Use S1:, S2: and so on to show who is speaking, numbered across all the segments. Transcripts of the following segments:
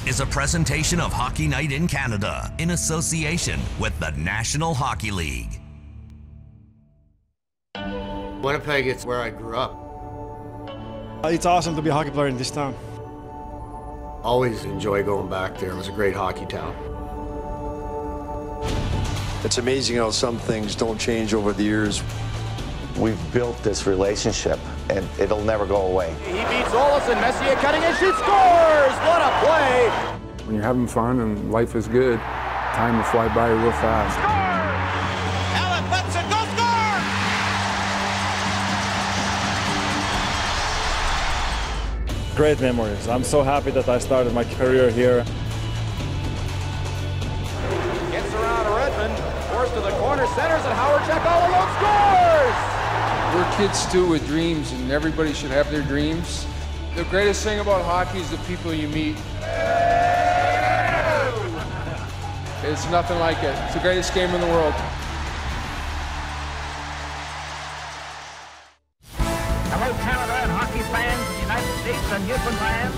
S1: is a presentation of Hockey Night in Canada in association with the National Hockey League.
S2: Winnipeg, it's where I grew up.
S3: It's awesome to be a hockey player in this town.
S2: Always enjoy going back there. It was a great hockey town.
S4: It's amazing how some things don't change over the years.
S5: We've built this relationship, and it'll never go away.
S6: He beats Olsen. Messier cutting in, she scores! What a play!
S7: When you're having fun and life is good, time will fly by real fast.
S6: Score! Allen Benson, go score!
S3: Great memories. I'm so happy that I started my career here.
S6: Gets around Redmond, forced to the corner, centers, and Howard Check all alone scores!
S7: We're kids too with dreams, and everybody should have their dreams. The greatest thing about hockey is the people you meet. It's nothing like it. It's the greatest game in the world.
S8: Hello, Canada and hockey fans of the United States and Newfoundland.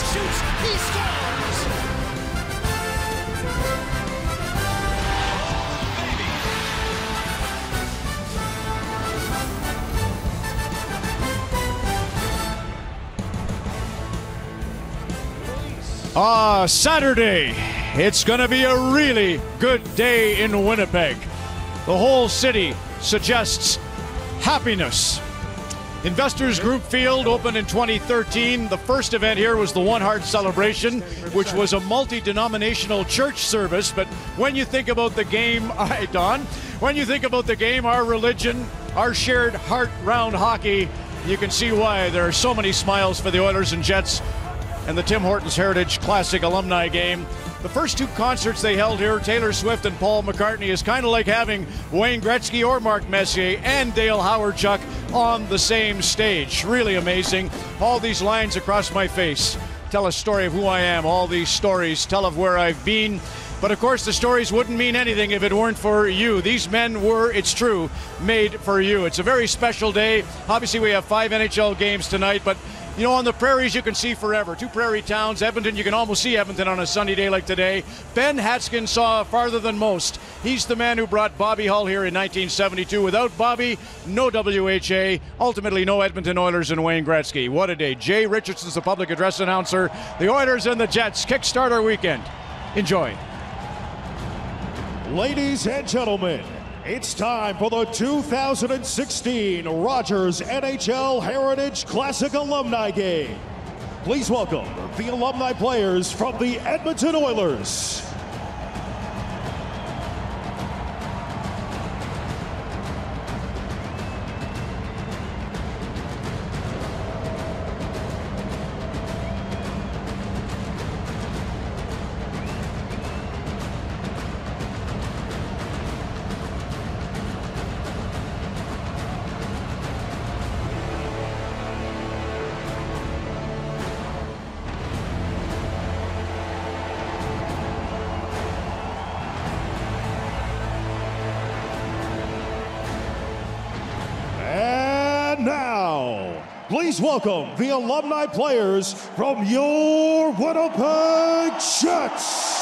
S9: Shoots, he scores!
S10: Saturday. It's going to be a really good day in Winnipeg. The whole city suggests happiness. Investors Group Field opened in 2013. The first event here was the One Heart Celebration, which was a multi-denominational church service. But when you think about the game, Don, when you think about the game, our religion, our shared heart round hockey, you can see why there are so many smiles for the Oilers and Jets and the Tim Hortons Heritage Classic Alumni game. The first two concerts they held here, Taylor Swift and Paul McCartney, is kind of like having Wayne Gretzky or Mark Messier and Dale Howard-Chuck on the same stage. Really amazing. All these lines across my face tell a story of who I am. All these stories tell of where I've been. But of course, the stories wouldn't mean anything if it weren't for you. These men were, it's true, made for you. It's a very special day. Obviously, we have 5 NHL games tonight, but you know, on the prairies, you can see forever. 2 prairie towns. Edmonton, you can almost see Edmonton on a sunny day like today. Ben Hatskin saw farther than most. He's the man who brought Bobby Hull here in 1972. Without Bobby, no WHA. Ultimately, no Edmonton Oilers and Wayne Gretzky. What a day. Jay Richardson's the public address announcer. The Oilers and the Jets kickstart our weekend. Enjoy.
S11: Ladies and gentlemen, it's time for the 2016 Rogers NHL Heritage Classic Alumni Game. Please welcome the alumni players from the Edmonton Oilers. Please welcome the alumni players from your Winnipeg Jets.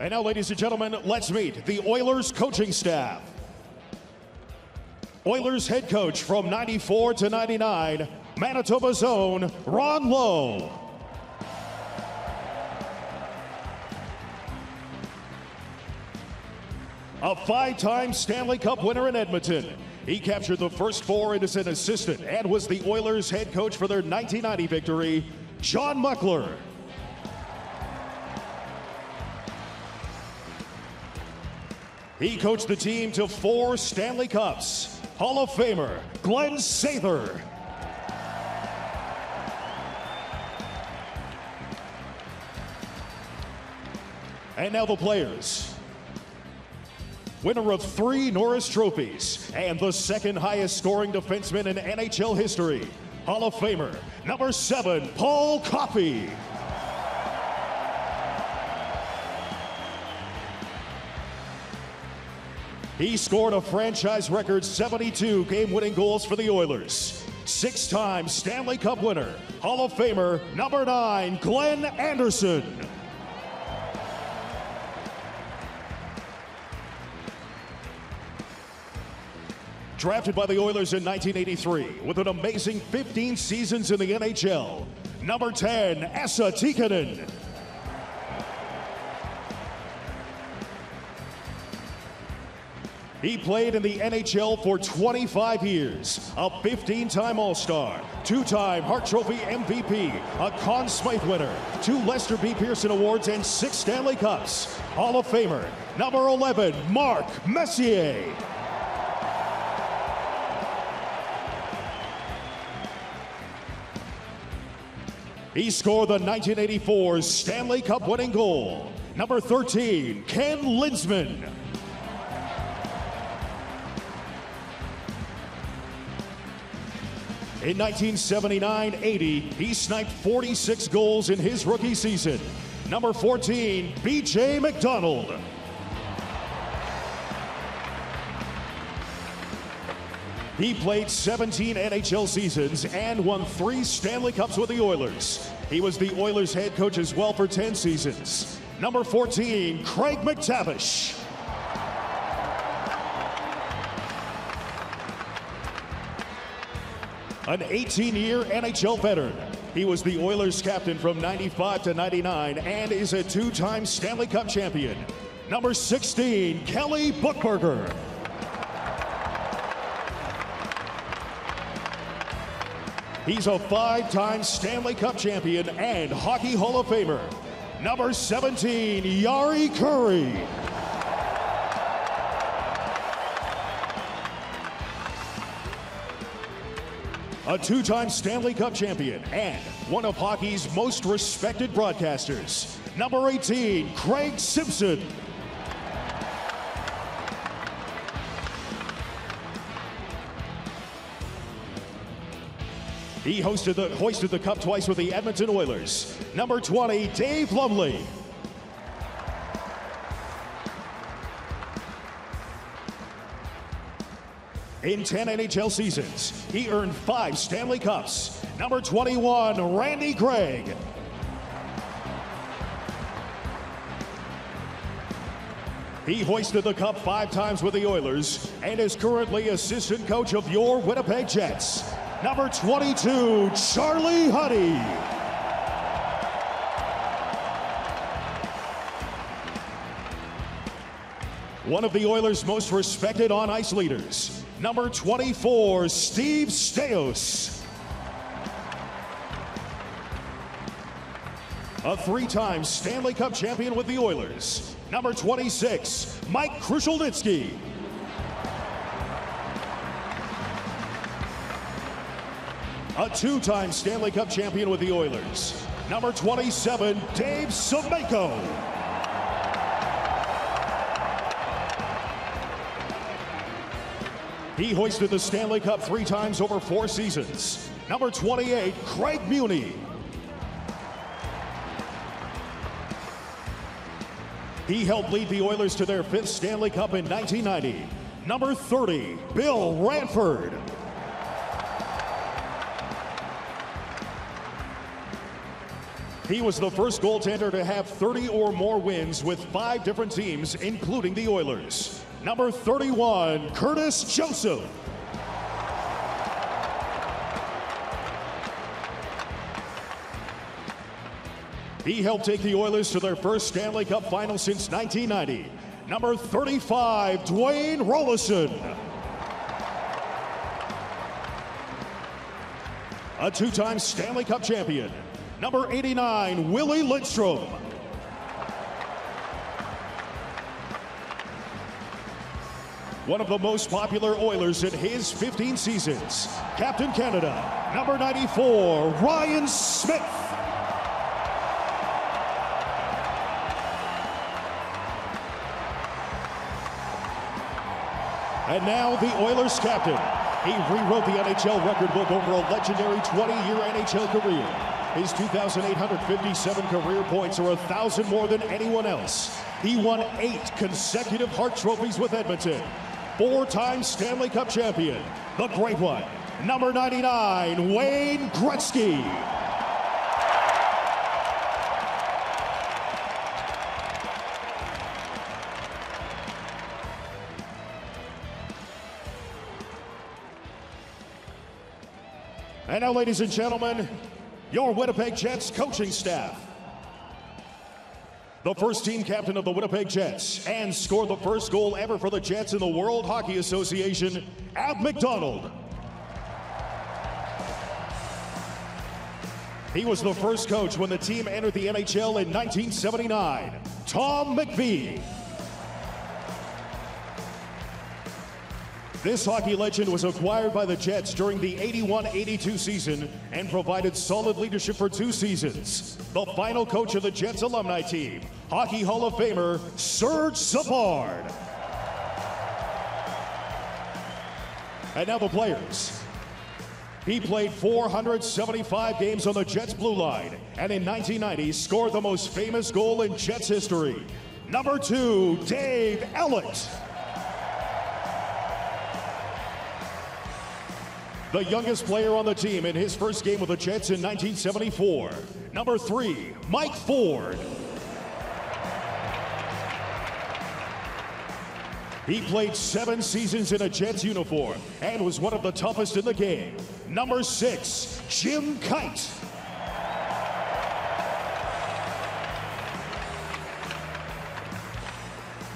S11: And now, ladies and gentlemen, let's meet the Oilers coaching staff. Oilers head coach from 94 to 99, Manitoba's own Ron Lowe. A five-time Stanley Cup winner in Edmonton. He captured the first four as an assistant and was the Oilers head coach for their 1990 victory, John Muckler. He coached the team to 4 Stanley Cups. Hall of Famer, Glenn Sather. And now the players. Winner of 3 Norris Trophies and the second highest scoring defenseman in NHL history, Hall of Famer, number 7, Paul Coffey. He scored a franchise record 72 game-winning goals for the Oilers. 6-time Stanley Cup winner, Hall of Famer, number 9, Glenn Anderson. Drafted by the Oilers in 1983 with an amazing 15 seasons in the NHL, number 10, Esa Tikkanen. He played in the NHL for 25 years, a 15-time All-Star, 2-time Hart Trophy MVP, a Conn Smythe winner, 2 Lester B. Pearson Awards, and 6 Stanley Cups. Hall of Famer, number 11, Mark Messier. He scored the 1984 Stanley Cup winning goal. Number 13, Ken Lindsman. In 1979-80, he sniped 46 goals in his rookie season. Number 14, B.J. McDonald. He played 17 NHL seasons and won 3 Stanley Cups with the Oilers. He was the Oilers head coach as well for 10 seasons. Number 14, Craig McTavish. An 18-year NHL veteran. He was the Oilers captain from 95 to 99 and is a 2-time Stanley Cup champion. Number 16, Kelly Buchberger. He's a 5-time Stanley Cup champion and Hockey Hall of Famer. Number 17, Yari Curry. A 2-time Stanley Cup champion and one of hockey's most respected broadcasters. Number 18, Craig Simpson. He hoisted the cup twice with the Edmonton Oilers. Number 20, Dave Lumley. In 10 NHL seasons, he earned 5 Stanley Cups. Number 21, Randy Gregg. He hoisted the cup 5 times with the Oilers and is currently assistant coach of your Winnipeg Jets. Number 22, Charlie Huddy. One of the Oilers' most respected on-ice leaders. Number 24, Steve Staios. A 3-time Stanley Cup champion with the Oilers. Number 26, Mike Krushelnitsky. A 2-time Stanley Cup champion with the Oilers. Number 27, Dave Semenko. He hoisted the Stanley Cup 3 times over 4 seasons. Number 28, Craig Muni. He helped lead the Oilers to their 5th Stanley Cup in 1990. Number 30, Bill Ranford. He was the first goaltender to have 30 or more wins with 5 different teams, including the Oilers. Number 31, Curtis Joseph. He helped take the Oilers to their first Stanley Cup final since 1990. Number 35, Dwayne Rollison. A 2-time Stanley Cup champion. Number 89, Willie Lidstrom. One of the most popular Oilers in his 15 seasons. Captain Canada, number 94, Ryan Smith. And now the Oilers captain. He rewrote the NHL record book over a legendary 20-year NHL career. His 2,857 career points are 1,000 more than anyone else. He won 8 consecutive Hart trophies with Edmonton. 4-time Stanley Cup champion, the Great One, number 99, Wayne Gretzky. And now, ladies and gentlemen, your Winnipeg Jets coaching staff. The first team captain of the Winnipeg Jets and scored the first goal ever for the Jets in the World Hockey Association, Ab McDonald. He was the first coach when the team entered the NHL in 1979, Tom McVie. This hockey legend was acquired by the Jets during the 81-82 season and provided solid leadership for 2 seasons. The final coach of the Jets alumni team, Hockey Hall of Famer, Serge Savard. And now the players. He played 475 games on the Jets blue line, and in 1990 scored the most famous goal in Jets history. Number 2, Dave Ellett. The youngest player on the team in his first game with the Jets in 1974. Number 3, Mike Ford. He played 7 seasons in a Jets uniform and was one of the toughest in the game. Number 6, Jim Kite.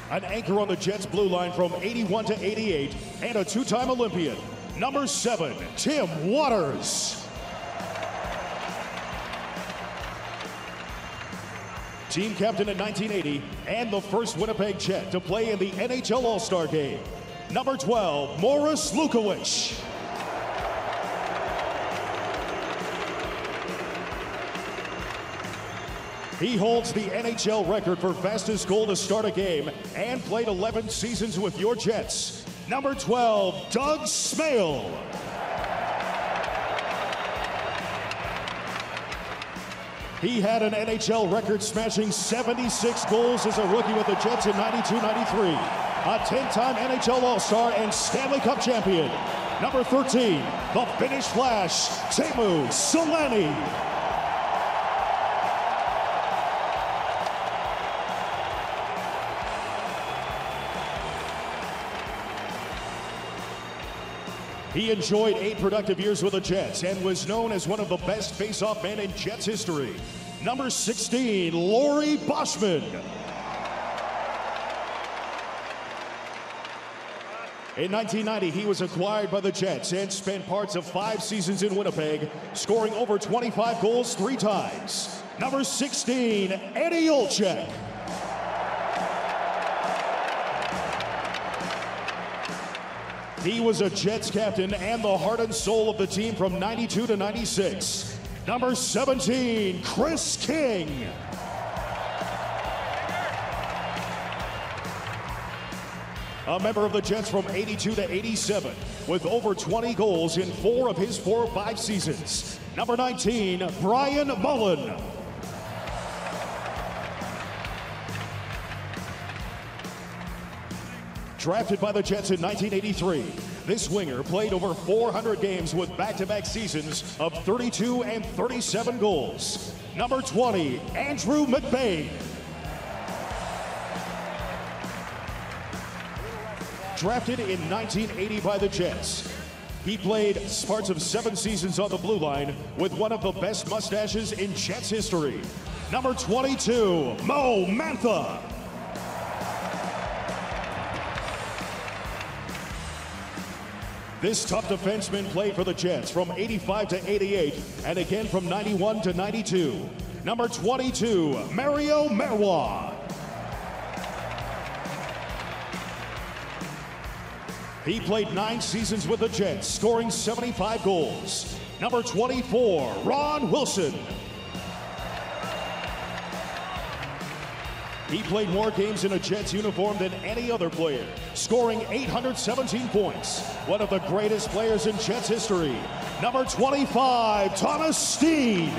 S11: An anchor on the Jets blue line from 81 to 88 and a 2-time Olympian. Number 7, Tim Waters. Team captain in 1980 and the first Winnipeg Jet to play in the NHL All-Star Game. Number 12, Morris Lukowich. He holds the NHL record for fastest goal to start a game and played 11 seasons with your Jets. Number 12, Doug Smale. He had an NHL record-smashing 76 goals as a rookie with the Jets in 92-93. A 10-time NHL All-Star and Stanley Cup champion. Number 13, the Finnish Flash, Teemu Selanne. He enjoyed 8 productive years with the Jets and was known as one of the best face-off men in Jets history. Number 16, Laurie Boschman. In 1990, he was acquired by the Jets and spent parts of 5 seasons in Winnipeg, scoring over 25 goals 3 times. Number 16, Eddie Olczyk. He was a Jets captain and the heart and soul of the team from 92 to 96. Number 17, Chris King. A member of the Jets from 82 to 87 with over 20 goals in 4 of his 4 or 5 seasons. Number 19, Brian Mullen. Drafted by the Jets in 1983, this winger played over 400 games with back-to-back seasons of 32 and 37 goals. number 20, Andrew McBain. Drafted in 1980 by the Jets, he played parts of 7 seasons on the blue line with one of the best mustaches in Jets history. Number 22, Mo Mantha. This tough defenseman played for the Jets from 85 to 88 and again from 91 to 92. Number 22, Mario Marois. He played 9 seasons with the Jets, scoring 75 goals. Number 24, Ron Wilson. He played more games in a Jets uniform than any other player, scoring 817 points. One of the greatest players in Jets history. Number 25, Thomas Steen.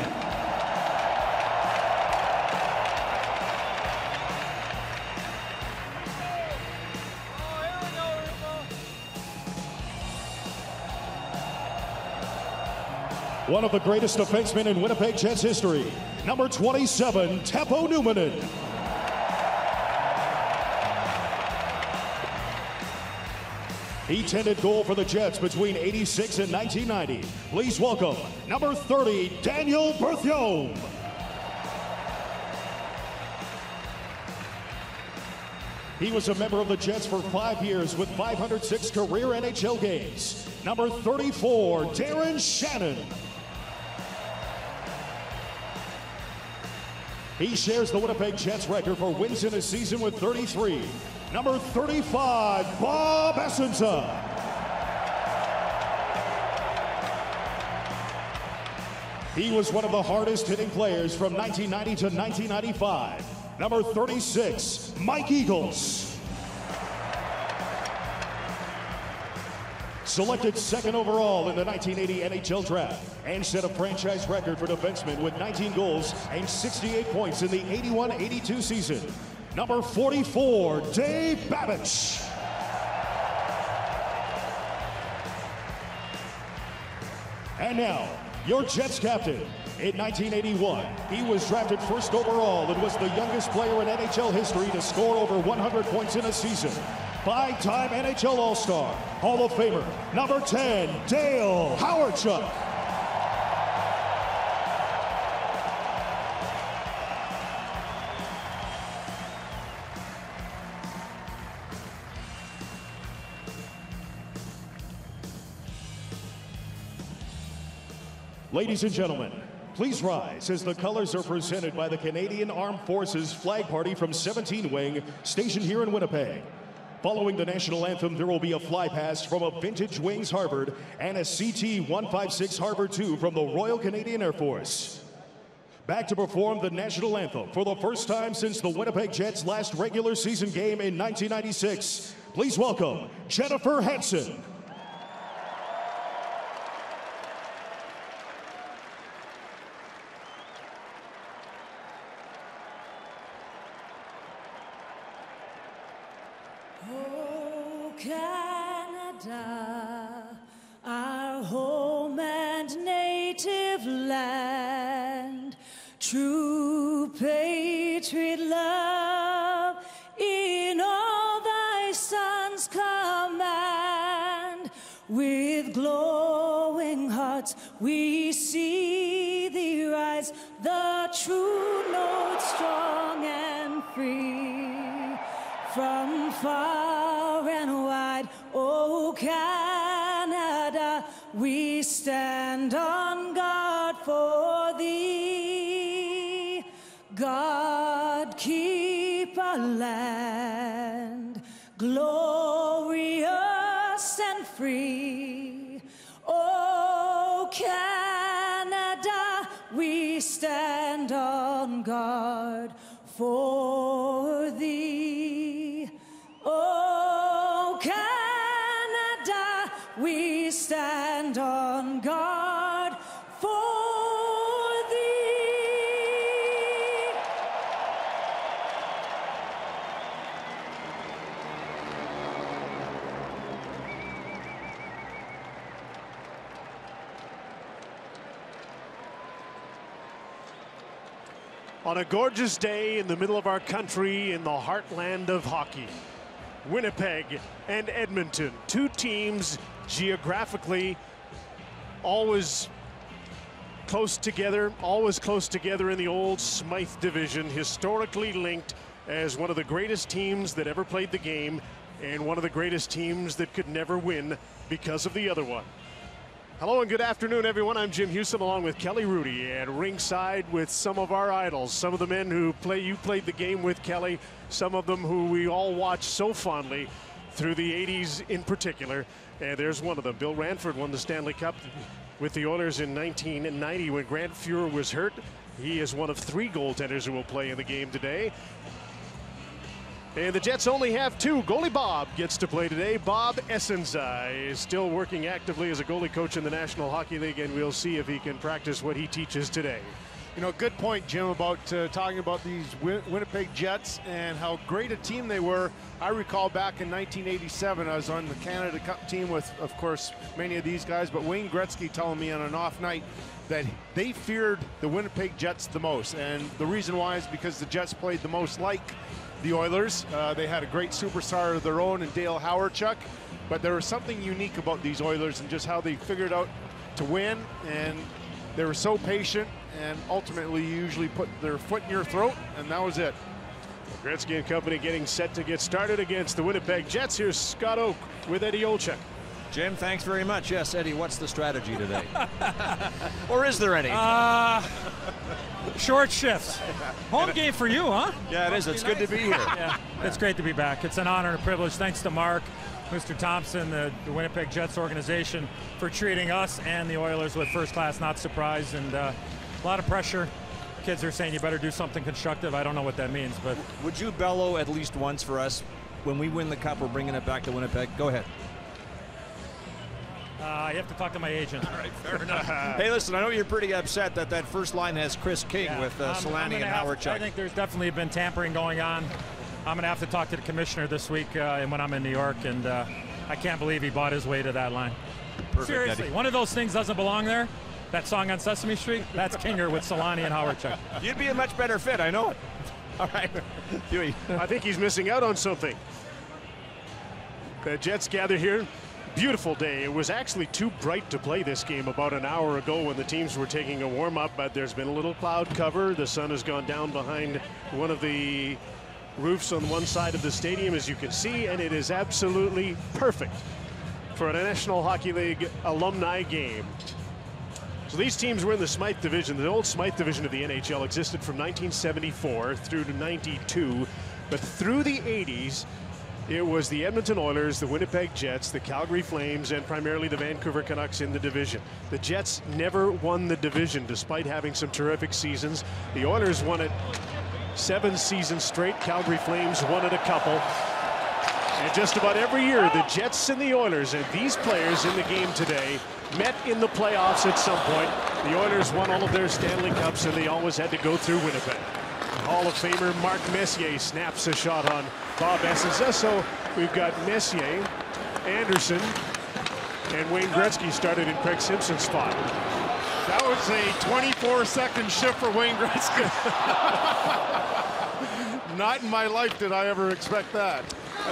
S11: One of the greatest defensemen in Winnipeg Jets history. Number 27, Teppo Numminen. He tended goal for the Jets between 86 and 1990. Please welcome number 30, Daniel Berthiaume. He was a member of the Jets for 5 years with 506 career NHL games. Number 34, Darren Shannon. He shares the Winnipeg Jets record for wins in a season with 33. Number 35, Bob Essensa. He was one of the hardest hitting players from 1990 to 1995. Number 36, Mike Eagles. Selected 2nd overall in the 1980 NHL Draft and set a franchise record for defensemen with 19 goals and 68 points in the 81-82 season. Number 44, Dave Babich. And now, your Jets captain. In 1981, he was drafted 1st overall and was the youngest player in NHL history to score over 100 points in a season. 5-time NHL All-Star, Hall of Famer, number 10, Dale Hawerchuk. Ladies and gentlemen, please rise as the colors are presented by the Canadian Armed Forces Flag Party from 17 Wing, stationed here in Winnipeg. Following the national anthem, there will be a fly past from a vintage Wings Harvard and a CT-156 Harvard II from the Royal Canadian Air Force. Back to perform the national anthem for the first time since the Winnipeg Jets' last regular season game in 1996. Please welcome Jennifer Hansen.
S12: Oh, Canada, our home and native land, true patriot love in all thy sons' command. With glowing hearts we see thee rise, the true note strong and free. From far and wide, oh Canada, we stand on guard for thee. God keep our land glorious and free. Oh Canada, we stand on guard for thee. Oh, Canada, we stand on guard for thee.
S11: On a gorgeous day in the middle of our country, in the heartland of hockey, Winnipeg and Edmonton, two teams geographically always close together in the old Smythe division, historically linked as one of the greatest teams that ever played the game and one of the greatest teams that could never win because of the other one. Hello and good afternoon, everyone. I'm Jim Houston along with Kelly Rudy at ringside with some of our idols, some of the men who you played the game with, Kelly, some of them who we all watched so fondly through the 80s in particular. And there's one of them. Bill Ranford won the Stanley Cup with the Oilers in 1990 when Grant Fuhr was hurt. He is one of three goaltenders who will play in the game today. And the Jets only have two. Goalie Bob gets to play today. Bob Essenza is still working actively as a goalie coach in the National Hockey League, and we'll see if he can practice what he teaches today.
S13: You know, good point, Jim, about talking about these Winnipeg Jets and how great a team they were. I recall back in 1987, I was on the Canada Cup team with, of course, many of these guys, but Wayne Gretzky telling me on an off night that they feared the Winnipeg Jets the most. And the reason why is because the Jets played the most like the Oilers. They had a great superstar of their own in Dale Hawerchuk, but there was something unique about these Oilers and just how they figured out to win, and they were so patient and ultimately usually put their foot in your throat, and that was it.
S11: Gretzky and company getting set to get started against the Winnipeg Jets. Here's Scott Oak with Eddie Olczyk.
S14: Jim, thanks very much. Yes, Eddie, what's the strategy today? Or is there any?
S15: Short shifts. Home game for you, huh?
S14: Yeah, it is. It's good to be here.
S15: Yeah, it's great to be back. It's an honor and a privilege. Thanks to Mark, Mr. Thompson, the Winnipeg Jets organization for treating us and the Oilers with first class, not surprised, and a lot of pressure. Kids are saying you better do something constructive. I don't know what that means, but
S14: would you bellow at least once for us when we win the cup? We're bringing it back to Winnipeg. Go ahead.
S15: You have to talk to my agent.
S14: All right, fair enough. Hey, listen, I know you're pretty upset that that first line has Chris King with Solani and Hawerchuk.
S15: I think there's definitely been tampering going on. I'm going to have to talk to the commissioner this week and when I'm in New York, and I can't believe he bought his way to that line.
S14: Perfect,
S15: seriously, Eddie. One of those things doesn't belong there. That song on Sesame Street, that's Kinger with Solani and Hawerchuk.
S14: You'd be a much better fit, I know it. All right, Huey.
S11: I think he's missing out on something. The Jets gather here. Beautiful day. It was actually too bright to play this game about an hour ago when the teams were taking a warm-up, but there's been a little cloud cover. The sun has gone down behind one of the roofs on one side of the stadium, as you can see, and it is absolutely perfect for a National Hockey League alumni game. So these teams were in the Smythe division. The old Smythe division of the NHL existed from 1974 through to 92, but through the 80s, it was the Edmonton Oilers, the Winnipeg Jets, the Calgary Flames, and primarily the Vancouver Canucks in the division. The Jets never won the division despite having some terrific seasons. The Oilers won it 7 seasons straight. Calgary Flames won it a couple. And just about every year, the Jets and the Oilers and these players in the game today met in the playoffs at some point. The Oilers won all of their Stanley Cups, and they always had to go through Winnipeg. Hall of Famer Mark Messier snaps a shot on Bob Essenza. So we've got Messier, Anderson, and Wayne Gretzky started in Craig Simpson's spot.
S13: That was a 24-second shift for Wayne Gretzky. Not in my life did I ever expect that.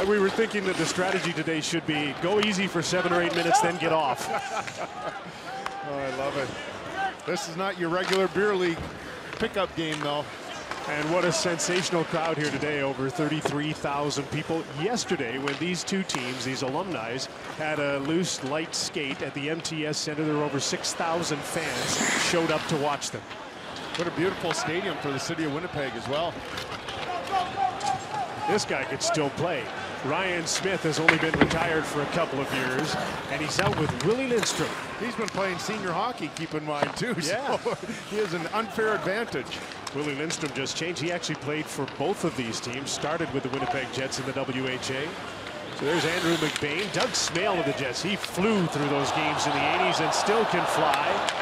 S11: We were thinking that the strategy today should be go easy for 7 or 8 minutes, then get off.
S13: Oh, I love it. This is not your regular beer league pickup game, though.
S11: And what a sensational crowd here today, over 33,000 people. Yesterday, when these two teams, these alumni, had a loose light skate at the MTS Center, there were over 6,000 fans showed up to watch them.
S13: What a beautiful stadium for the city of Winnipeg as well.
S11: This guy could still play. Ryan Smith has only been retired for a couple of years, and he's out with Willie Lindstrom.
S13: He's been playing senior hockey, keep in mind, too. Yeah. So he has an unfair advantage.
S11: Willie Lindstrom just changed. He actually played for both of these teams, started with the Winnipeg Jets in the WHA. So there's Andrew McBain. Doug Smale of the Jets. He flew through those games in the 80s and still can fly.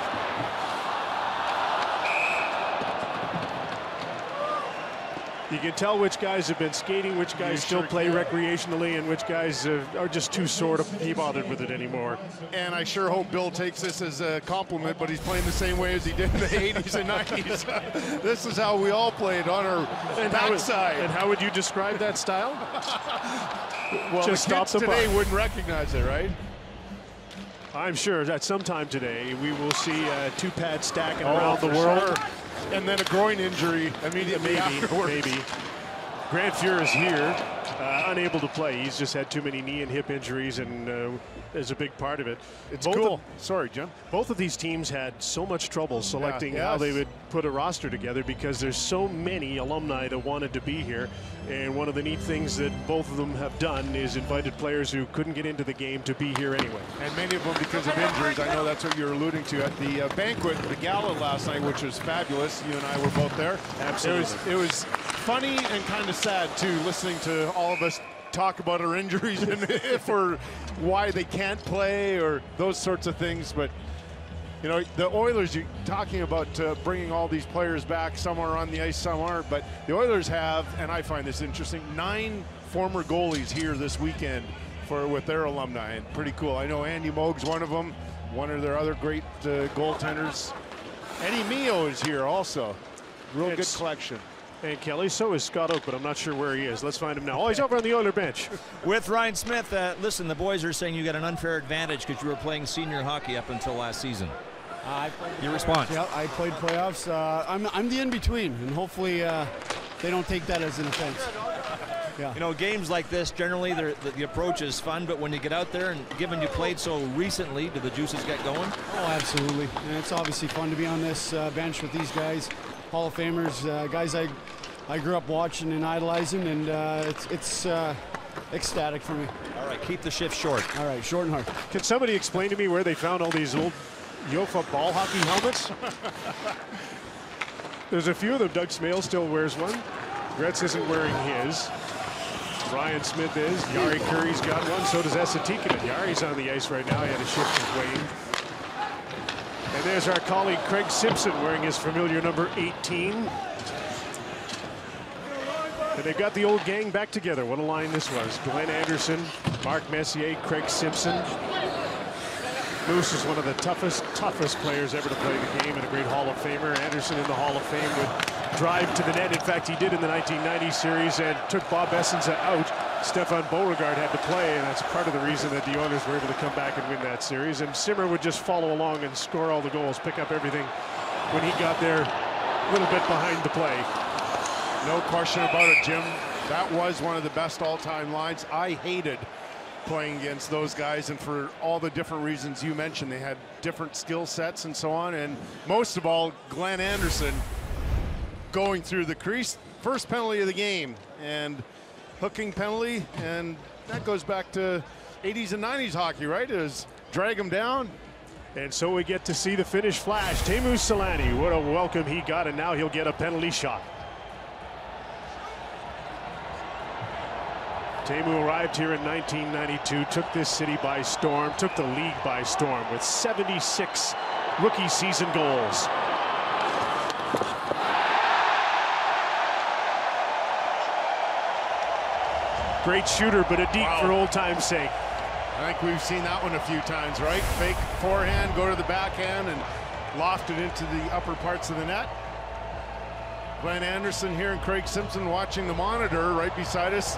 S13: You can tell which guys have been skating, which guys still play recreationally, and which guys are just too sore to be bothered with it anymore.
S16: And I sure hope Bill takes this as a compliment, but he's playing the same way as he did in the 80s and 90s. This is how we all played on our backside.
S13: And how would you describe that style?
S16: Well,
S13: just
S16: the
S13: stop
S16: kids
S13: the
S16: today
S13: puck.
S16: wouldn't recognize it, right?
S13: I'm sure that sometime today we will see two-pad stacking around the world.
S16: Sure. And then a groin injury immediately afterwards.
S13: Maybe. Grant Fuhr is here, unable to play. He's just had too many knee and hip injuries, and is a big part of it.
S16: It's cool. Sorry, Jim.
S13: Both of these teams had so much trouble selecting how they would put a roster together because there's so many alumni that wanted to be here. And one of the neat things that both of them have done is invited players who couldn't get into the game to be here anyway.
S16: And many of them because of injuries. I know that's what you're alluding to at the banquet, the gala last night, which was fabulous. You and I were both there.
S13: Absolutely.
S16: It was funny and kind of sad, too, listening to all of us talk about our injuries and if or why they can't play or those sorts of things. But, you know, the Oilers, you're talking about bringing all these players back. Some are on the ice, some aren't. But the Oilers have, and I find this interesting, 9 former goalies here this weekend with their alumni, and pretty cool. I know Andy Moog's one of them, one of their other great goaltenders. Eddie Mio is here also. Real good collection.
S13: And Kelly, so is Scott Oak, but I'm not sure where he is. Let's find him now. Oh, he's over on the Oiler bench.
S14: With Ryan Smith, listen, the boys are saying you got an unfair advantage because you were playing senior hockey up until last season. Your response?
S17: Yeah, I played playoffs. I'm the in-between, and hopefully they don't take that as an offense. Yeah.
S14: You know, games like this, generally the approach is fun, but when you get out there and given you played so recently, do the juices get going?
S17: Oh, absolutely. And it's obviously fun to be on this bench with these guys, Hall of Famers, guys I grew up watching and idolizing, and it's ecstatic for me.
S14: All right, keep the shift short.
S17: All right, short and hard.
S13: Can somebody explain to me where they found all these old Yofa ball hockey helmets? There's a few of them. Doug Smale still wears one. Gretz isn't wearing his. Ryan Smith is. Jari Kurri's got one. So does Esa Tikkanen. Jari's on the ice right now. He had a shift with Wayne. And there's our colleague Craig Simpson wearing his familiar number 18. And they've got the old gang back together. What a line this was. Glenn Anderson, Mark Messier, Craig Simpson. Moose is one of the toughest players ever to play the game and a great Hall of Famer. Anderson in the Hall of Fame would drive to the net. In fact, he did in the 1990 series and took Bob Essensa out. Stefan Beauregard had to play, and that's part of the reason that the Oilers were able to come back and win that series. And Simmer would just follow along and score all the goals, pick up everything when he got there a little bit behind the play.
S16: No question about it, Jim. That was one of the best all-time lines. I hated playing against those guys, and for all the different reasons you mentioned. They had different skill sets and so on, and most of all, Glenn Anderson going through the crease. First penalty of the game, and hooking penalty, and that goes back to 80s and 90s hockey, right? It was drag him down.
S13: And so we get to see the finish flash. Teemu Selanne, what a welcome he got, and now he'll get a penalty shot. Teemu arrived here in 1992, took this city by storm, took the league by storm with 76 rookie season goals. Great shooter, but a deep for old time's sake.
S16: I think we've seen that one a few times, right? Fake forehand, go to the backhand, and loft it into the upper parts of the net. Glenn Anderson here and Craig Simpson watching the monitor right beside us.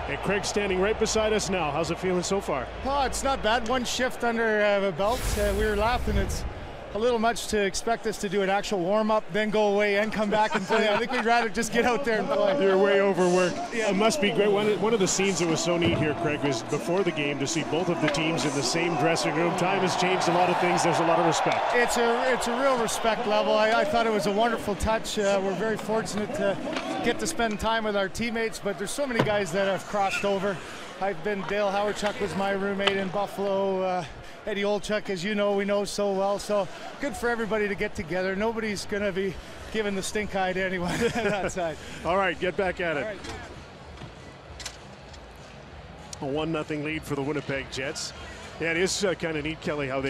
S13: And Craig standing right beside us now. How's it feeling so far?
S18: Oh, it's not bad. One shift under the belt. We were laughing. It's a little much to expect us to do an actual warm-up, then go away and come back and play. I think we'd rather just get out there and play.
S13: You're way overworked. Yeah. It must be great. One of the scenes that was so neat here, Craig, was before the game to see both of the teams in the same dressing room. Time has changed a lot of things. There's a lot of respect.
S18: It's a real respect level. I thought it was a wonderful touch. We're very fortunate to get to spend time with our teammates, but there's so many guys that have crossed over. Dale Howardchuk was my roommate in Buffalo. Eddie Olchuk, as you know, we know so well. So good for everybody to get together. Nobody's going to be giving the stink eye to anyone on that side.
S13: All right, get back at it. A 1-0 lead for the Winnipeg Jets. Yeah, it is kind of neat, Kelly, how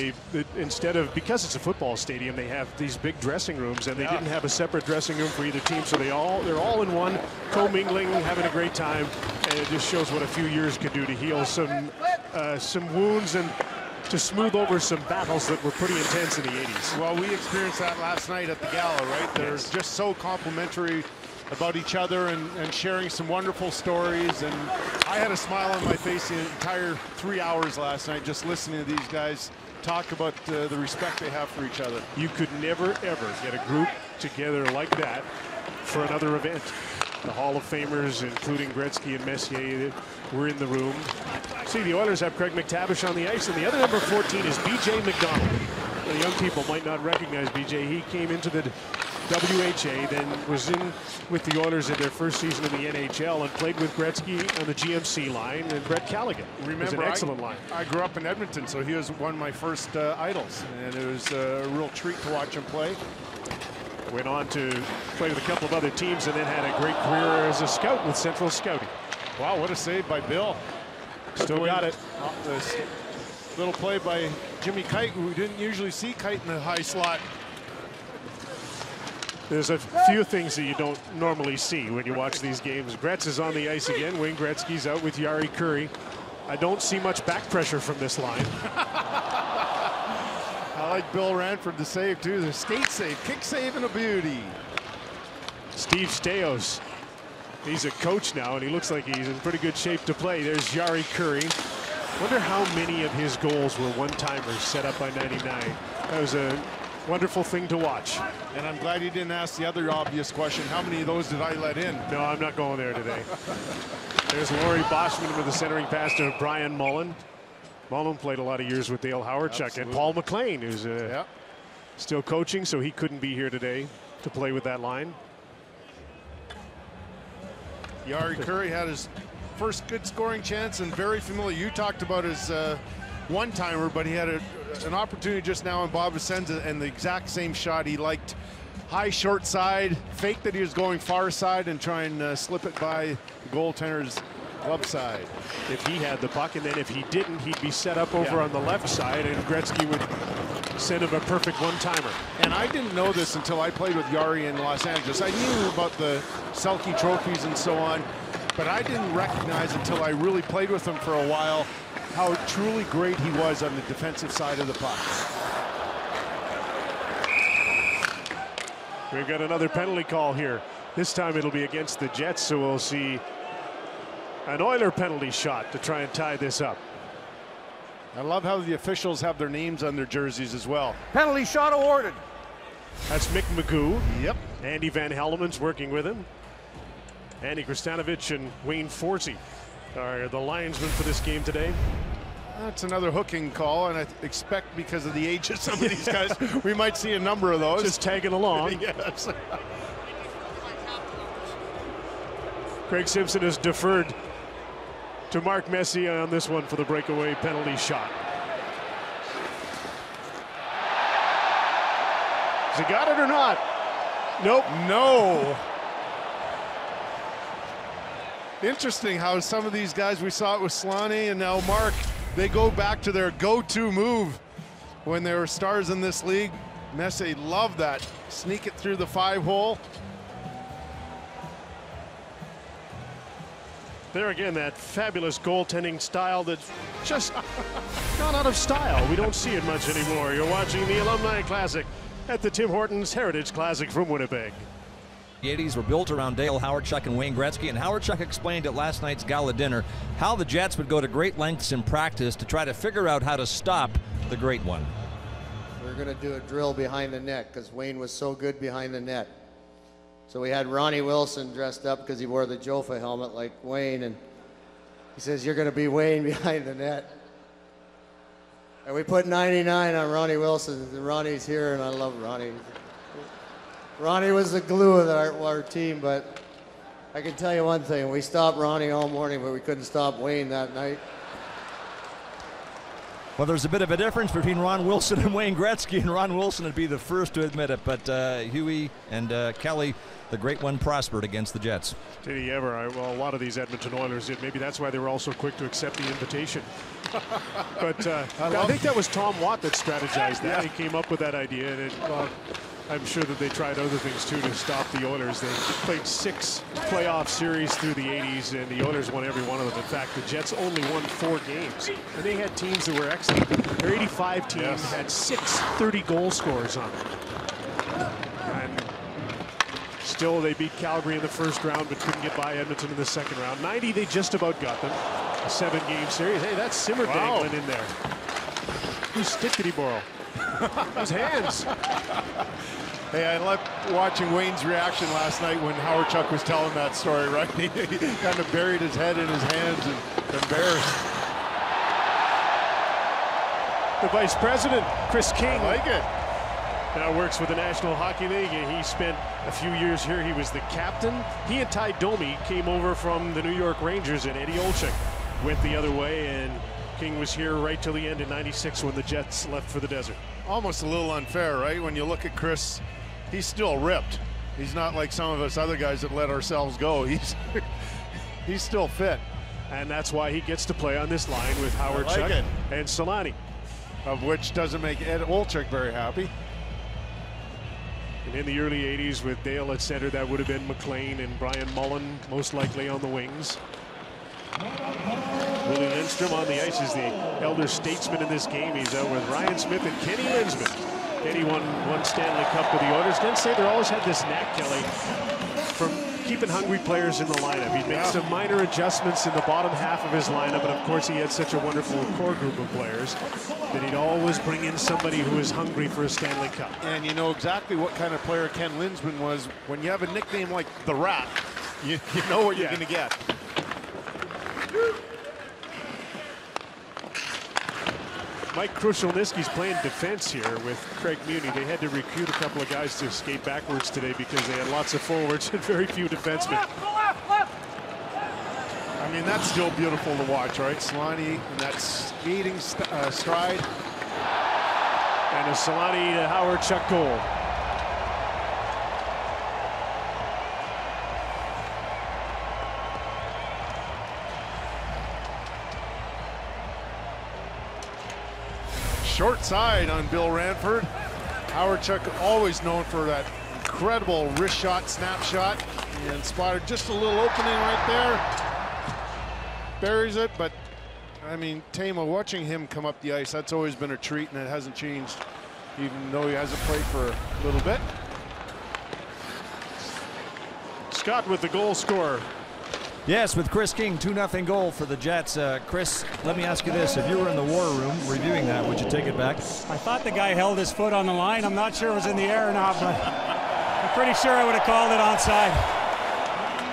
S13: instead of, because it's a football stadium, they have these big dressing rooms, and they didn't have a separate dressing room for either team, so they're all in one, commingling, having a great time, and it just shows what a few years could do to heal some wounds and to smooth over some battles that were pretty intense in the 80s.
S16: Well, we experienced that last night at the Gala, right? They're just so complimentary about each other and sharing some wonderful stories, and I had a smile on my face the entire 3 hours last night just listening to these guys talk about the respect they have for each other.
S13: You could never, ever get a group together like that for another event. The Hall of Famers, including Gretzky and Messier, were in the room. See, the Oilers have Craig McTavish on the ice, and the other number 14 is B.J. McDonald. The young people might not recognize B.J. He came into the WHA, then was in with the Oilers in their first season in the NHL and played with Gretzky on the GMC line and Brett Callaghan.
S16: Remember,
S13: was an excellent line.
S16: I grew up in Edmonton, so he was one of my first idols, and it was a real treat to watch him play.
S13: Went on to play with a couple of other teams and then had a great career as a scout with Central Scouting.
S16: Wow, what a save by Bill.
S13: Still got it.
S16: This little play by Jimmy Kite, who didn't usually see Kite in the high slot.
S13: There's a few things that you don't normally see when you watch these games. Gretz is on the ice again. Wayne Gretzky's out with Jari Kurri. I don't see much back pressure from this line.
S16: I like Bill Ranford to save too. The skate save, kick save, and a beauty.
S13: Steve Staios. He's a coach now, and he looks like he's in pretty good shape to play. There's Jari Kurri. Wonder how many of his goals were one-timers set up by 99. That was a wonderful thing to watch.
S16: And I'm glad you didn't ask the other obvious question. How many of those did I let in?
S13: No, I'm not going there today. There's Laurie Boschman with the centering pass to Brian Mullen. Mullen played a lot of years with Dale Howardchuk. And Paul McLean, who's still coaching, so he couldn't be here today to play with that line.
S16: Jari Kurri had his first good scoring chance, and very familiar. You talked about his one-timer, but he had an opportunity just now on Bob Vicenza, and the exact same shot he liked. High short side, fake that he was going far side and try and slip it by the goaltender's glove side.
S13: If he had the puck, and then if he didn't, he'd be set up over on the left side, and Gretzky would send him a perfect one-timer.
S16: And I didn't know this until I played with Jari in Los Angeles. I knew about the Selke trophies and so on, but I didn't recognize until I really played with him for a while how truly great he was on the defensive side of the puck.
S13: We've got another penalty call here. This time it'll be against the Jets, so we'll see an Oiler penalty shot to try and tie this up.
S16: I love how the officials have their names on their jerseys as well.
S6: Penalty shot awarded.
S13: That's Mick Magoo.
S16: Yep.
S13: Andy Van Helleman's working with him. Andy Kristanovich and Wayne Forsey are the linesmen for this game today.
S16: That's another hooking call, and I expect because of the age of some of these guys, we might see a number of those.
S13: Just tagging along.
S16: Yes.
S13: Craig Simpson has deferred to Mark Messier on this one for the breakaway penalty shot. Has he got it or not? Nope.
S16: No. Interesting how some of these guys, we saw it with Slane and now Mark, they go back to their go-to move when they were stars in this league. Messier loved that. Sneak it through the 5-hole.
S13: There again, that fabulous goaltending style that's just gone out of style. We don't see it much anymore. You're watching the Alumni Classic at the Tim Hortons Heritage Classic from Winnipeg.
S14: The 80s were built around Dale Howardchuk and Wayne Gretzky, and Howardchuk explained at last night's gala dinner how the Jets would go to great lengths in practice to try to figure out how to stop the great one.
S2: We're going to do a drill behind the net because Wayne was so good behind the net. So we had Ronnie Wilson dressed up because he wore the Jofa helmet like Wayne, and he says, "You're going to be Wayne behind the net." And we put 99 on Ronnie Wilson, and Ronnie's here, and I love Ronnie. Ronnie was the glue of our team, but I can tell you one thing. We stopped Ronnie all morning, but we couldn't stop Wayne that night.
S14: Well, there's a bit of a difference between Ron Wilson and Wayne Gretzky, and Ron Wilson would be the first to admit it, but Huey and Kelly the great one prospered against the Jets.
S13: Did he ever? Well, a lot of these Edmonton Oilers did. Maybe that's why they were all so quick to accept the invitation. But I think that was Tom Watt that strategized that. He came up with that idea, and I'm sure that they tried other things too to stop the Oilers. They played 6 playoff series through the 80s, and the Oilers won every one of them. In fact, the Jets only won 4 games, and they had teams that were excellent. Their 85 team had 6 30-goal scorers on them. And still, they beat Calgary in the first round, but couldn't get by Edmonton in the second round. 90, they just about got them. A 7-game series. Hey, that's Simmer dangling in there. Whose stick did he borrow? His hands.
S16: Hey, I loved watching Wayne's reaction last night when Howard Chuck was telling that story, right? He kind of buried his head in his hands and embarrassed.
S13: The vice president, Chris King.
S16: I like it.
S13: Now works with the National Hockey League. He spent a few years here. He was the captain. He and Ty Domi came over from the New York Rangers, and Eddie Olczyk went the other way, and King was here right till the end in '96 when the Jets left for the desert.
S16: Almost a little unfair, right? When you look at Chris, he's still ripped. He's not like some of us other guys that let ourselves go. He's still fit.
S13: And that's why he gets to play on this line with Howard Chuck and Solani.
S16: Of which doesn't make Ed Olczyk very happy.
S13: And in the early 80s with Dale at center, that would have been McLean and Brian Mullen most likely on the wings. Willie Lindstrom on the ice is the elder statesman in this game. He's out with Ryan Smith and Kenny Linsman. Kenny won 1 Stanley Cup with the Oilers. Didn't say they always had this knack, Kelly, from keeping hungry players in the lineup. He'd make some minor adjustments in the bottom half of his lineup, and of course he had such a wonderful core group of players that he'd always bring in somebody who was hungry for a Stanley Cup.
S16: And you know exactly what kind of player Ken Linsman was. When you have a nickname like the Rat, you know what you're going to get.
S13: Mike Krushelnyski's playing defense here with Craig Muni. They had to recruit a couple of guys to skate backwards today because they had lots of forwards and very few defensemen.
S16: I mean, that's still beautiful to watch, right? Solani and that skating stride.
S13: And a Solani to Howard Chuck goal.
S16: Short side on Bill Ranford. Howard Chuck always known for that incredible wrist shot, snap shot, and spotted just a little opening right there. Buries it, but I mean, Tama, watching him come up the ice, that's always been a treat, and it hasn't changed, even though he hasn't played for a little bit.
S13: Scott with the goal scorer.
S14: Yes, with Chris King, 2-0 goal for the Jets. Chris, let me ask you this. If you were in the war room reviewing that, would you take it back?
S15: I thought the guy held his foot on the line. I'm not sure it was in the air or not, but I'm pretty sure I would have called it onside.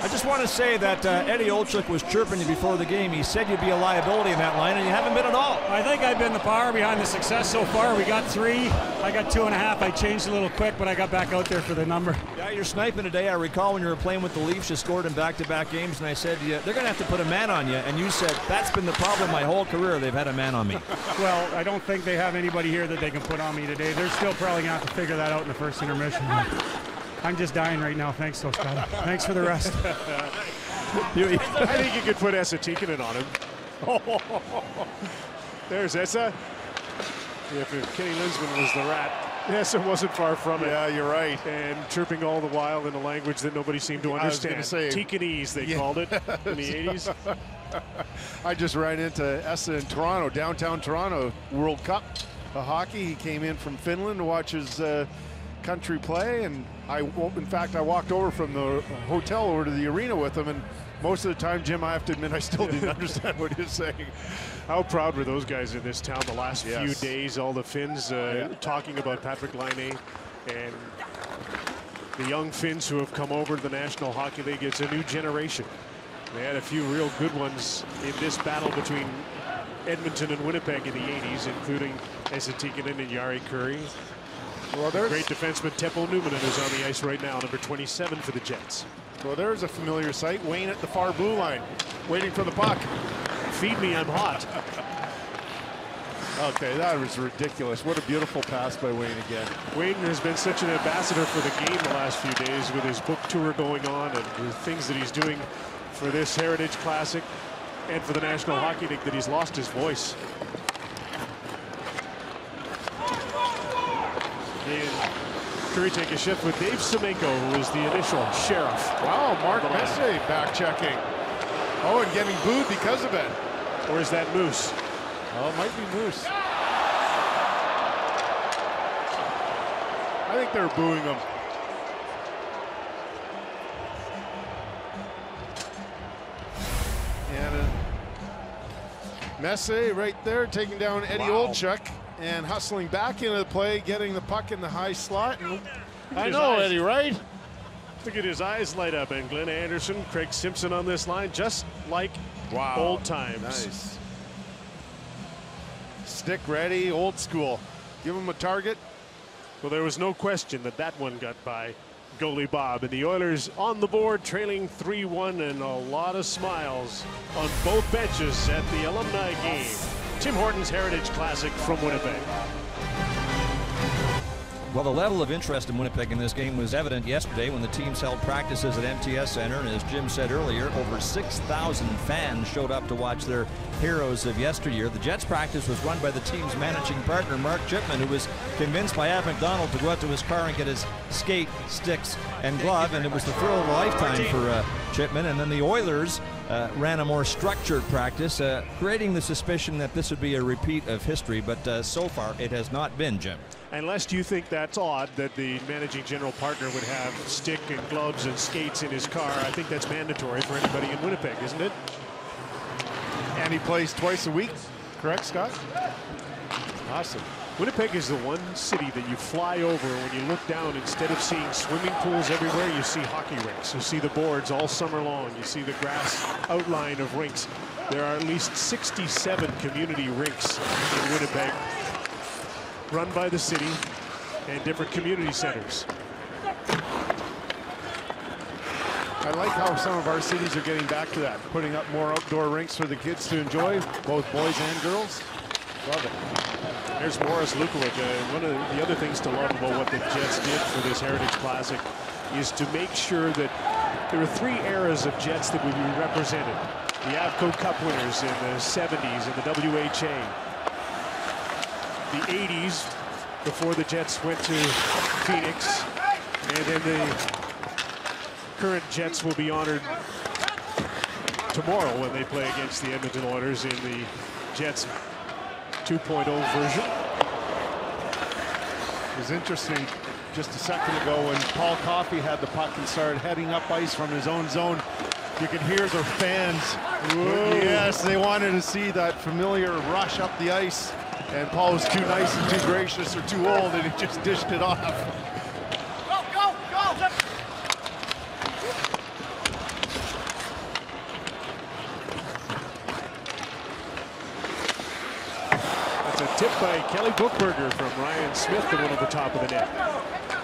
S14: I just want to say that Eddie Olczyk was chirping you before the game. He said you'd be a liability in that line, and you haven't been at all.
S15: I think I've been the power behind the success so far. We got 3. I got 2.5. I changed a little quick, but I got back out there for the number.
S14: Yeah, you're sniping today. I recall when you were playing with the Leafs, you scored in back-to-back games, and I said, yeah, they're going to have to put a man on you. And you said, that's been the problem my whole career. They've had a man on me.
S15: Well, I don't think they have anybody here that they can put on me today. They're still probably going to have to figure that out in the first intermission. I'm just dying right now. Thanks, though, Scott. Thanks for the rest.
S13: I think you could put Esa Tikkanen on him. There's Esa. If Kenny Linsman was the Rat, Esa wasn't far from it.
S16: Yeah, you're right.
S13: And chirping all the while in a language that nobody seemed to understand.
S16: I was going to say,
S13: Tikkanese, they called it in the 80s.
S16: I just ran into Esa in Toronto, downtown Toronto, World Cup of hockey. He came in from Finland to watch his country play, and in fact, I walked over from the hotel over to the arena with him, and most of the time, Jim, I have to admit, I still didn't understand what he was saying.
S13: How proud were those guys in this town the last few days, all the Finns talking about Patrick Laine and the young Finns who have come over to the National Hockey League. It's a new generation. They had a few real good ones in this battle between Edmonton and Winnipeg in the 80s, including Esa Tikkanen and Jari Kurri.
S16: Well, there's
S13: great defenseman Teppo Numminen is on the ice right now, number 27 for the Jets.
S16: Well, there's a familiar sight. Wayne at the far blue line, waiting for the puck.
S13: Feed me, I'm hot.
S16: Okay, that was ridiculous. What a beautiful pass by Wayne again.
S13: Wayne has been such an ambassador for the game the last few days with his book tour going on and the things that he's doing for this Heritage Classic and for the National Hockey League that he's lost his voice. And Curry take a shift with Dave Semenko, who was the initial sheriff.
S16: Wow, Mark Messier back checking. Oh, and getting booed because of it.
S13: Or is that Moose?
S16: Oh, it might be Moose. I think they're booing him. And Messier right there taking down Eddie Olczyk and hustling back into the play, getting the puck in the high slot. And I know, Eddie, right?
S13: Look at his eyes light up. And Glenn Anderson, Craig Simpson on this line, just like old times.
S16: Nice. Stick ready, old school. Give him a target.
S13: Well, there was no question that that one got by goalie Bob. And the Oilers on the board, trailing 3-1, and a lot of smiles on both benches at the Alumni game. Tim Hortons Heritage Classic from Winnipeg.
S14: Well, the level of interest in Winnipeg in this game was evident yesterday when the teams held practices at MTS Center. And as Jim said earlier, over 6,000 fans showed up to watch their heroes of yesteryear. The Jets practice was run by the team's managing partner, Mark Chipman, who was convinced by Ab McDonald to go out to his car and get his skate, sticks, and glove. And it was the thrill of a lifetime for Chipman. And then the Oilers ran a more structured practice, creating the suspicion that this would be a repeat of history. But so far, it has not been, Jim.
S13: Unless you think that's odd that the managing general partner would have stick and gloves and skates in his car, I think that's mandatory for anybody in Winnipeg, isn't it?
S16: And he plays twice a week, correct, Scott?
S13: Awesome. Winnipeg is the one city that you fly over when you look down. Instead of seeing swimming pools everywhere, you see hockey rinks. You see the boards all summer long. You see the grass outline of rinks. There are at least 67 community rinks in Winnipeg, run by the city and different community centers.
S16: I like how some of our cities are getting back to that, putting up more outdoor rinks for the kids to enjoy, both boys and girls. Love it.
S13: There's Morris Lukovic. One of the other things to love about what the Jets did for this Heritage Classic is to make sure that there were 3 eras of Jets that would be represented. The Avco Cup winners in the 70s and the WHA. The 80s, before the Jets went to Phoenix, and then the current Jets will be honored tomorrow when they play against the Edmonton Oilers in the Jets 2.0 version.
S16: It was interesting just a second ago when Paul Coffey had the puck and started heading up ice from his own zone. You could hear the fans. Whoa. Yes, they wanted to see that familiar rush up the ice. And Paul was too nice and too gracious or too old, and he just dished it off.
S9: Go, go, go!
S13: That's a tip by Kelly Bookberger from Ryan Smith, the one at the top of the net.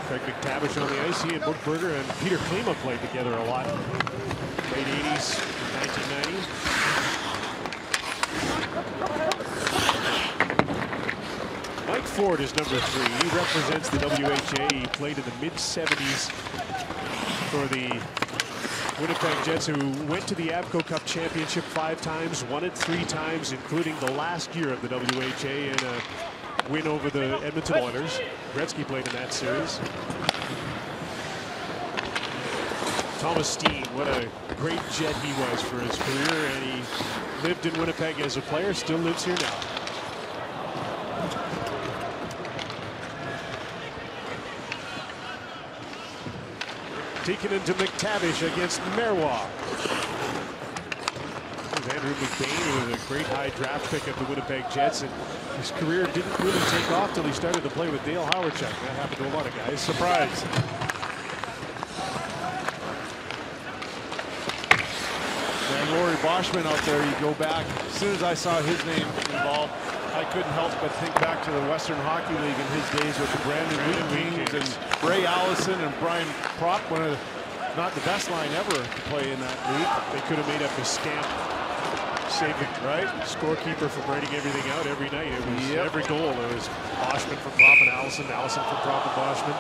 S13: Craig McTavish on the ice. He and Bookberger and Peter Klima played together a lot. Late 80s, 1990s. Mike Ford is number 3. He represents the WHA. He played in the mid-70s for the Winnipeg Jets, who went to the Avco Cup Championship 5 times, won it 3 times, including the last year of the WHA in a win over the Edmonton Oilers. Gretzky played in that series. Thomas Steen, what a great Jet he was for his career, and he lived in Winnipeg as a player, still lives here now. Taken into McTavish against Marois. Andrew McBain, who was a great high draft pick of the Winnipeg Jets, and his career didn't really take off till he started to play with Dale Howardchuk. That happened to a lot of guys.
S16: Surprise. And Rory Boschman out there, you go back. As soon as I saw his name involved, I couldn't help but think back to the Western Hockey League in his days with the Brandon Wheat Kings and Ray Allison and Brian Propp, one of the, not the best line ever to play in that league.
S13: They could have made up a scamp saving, right? Scorekeeper for writing everything out every night. It was every goal. It was Boschman for propping Allison, Allison for propping Boschman.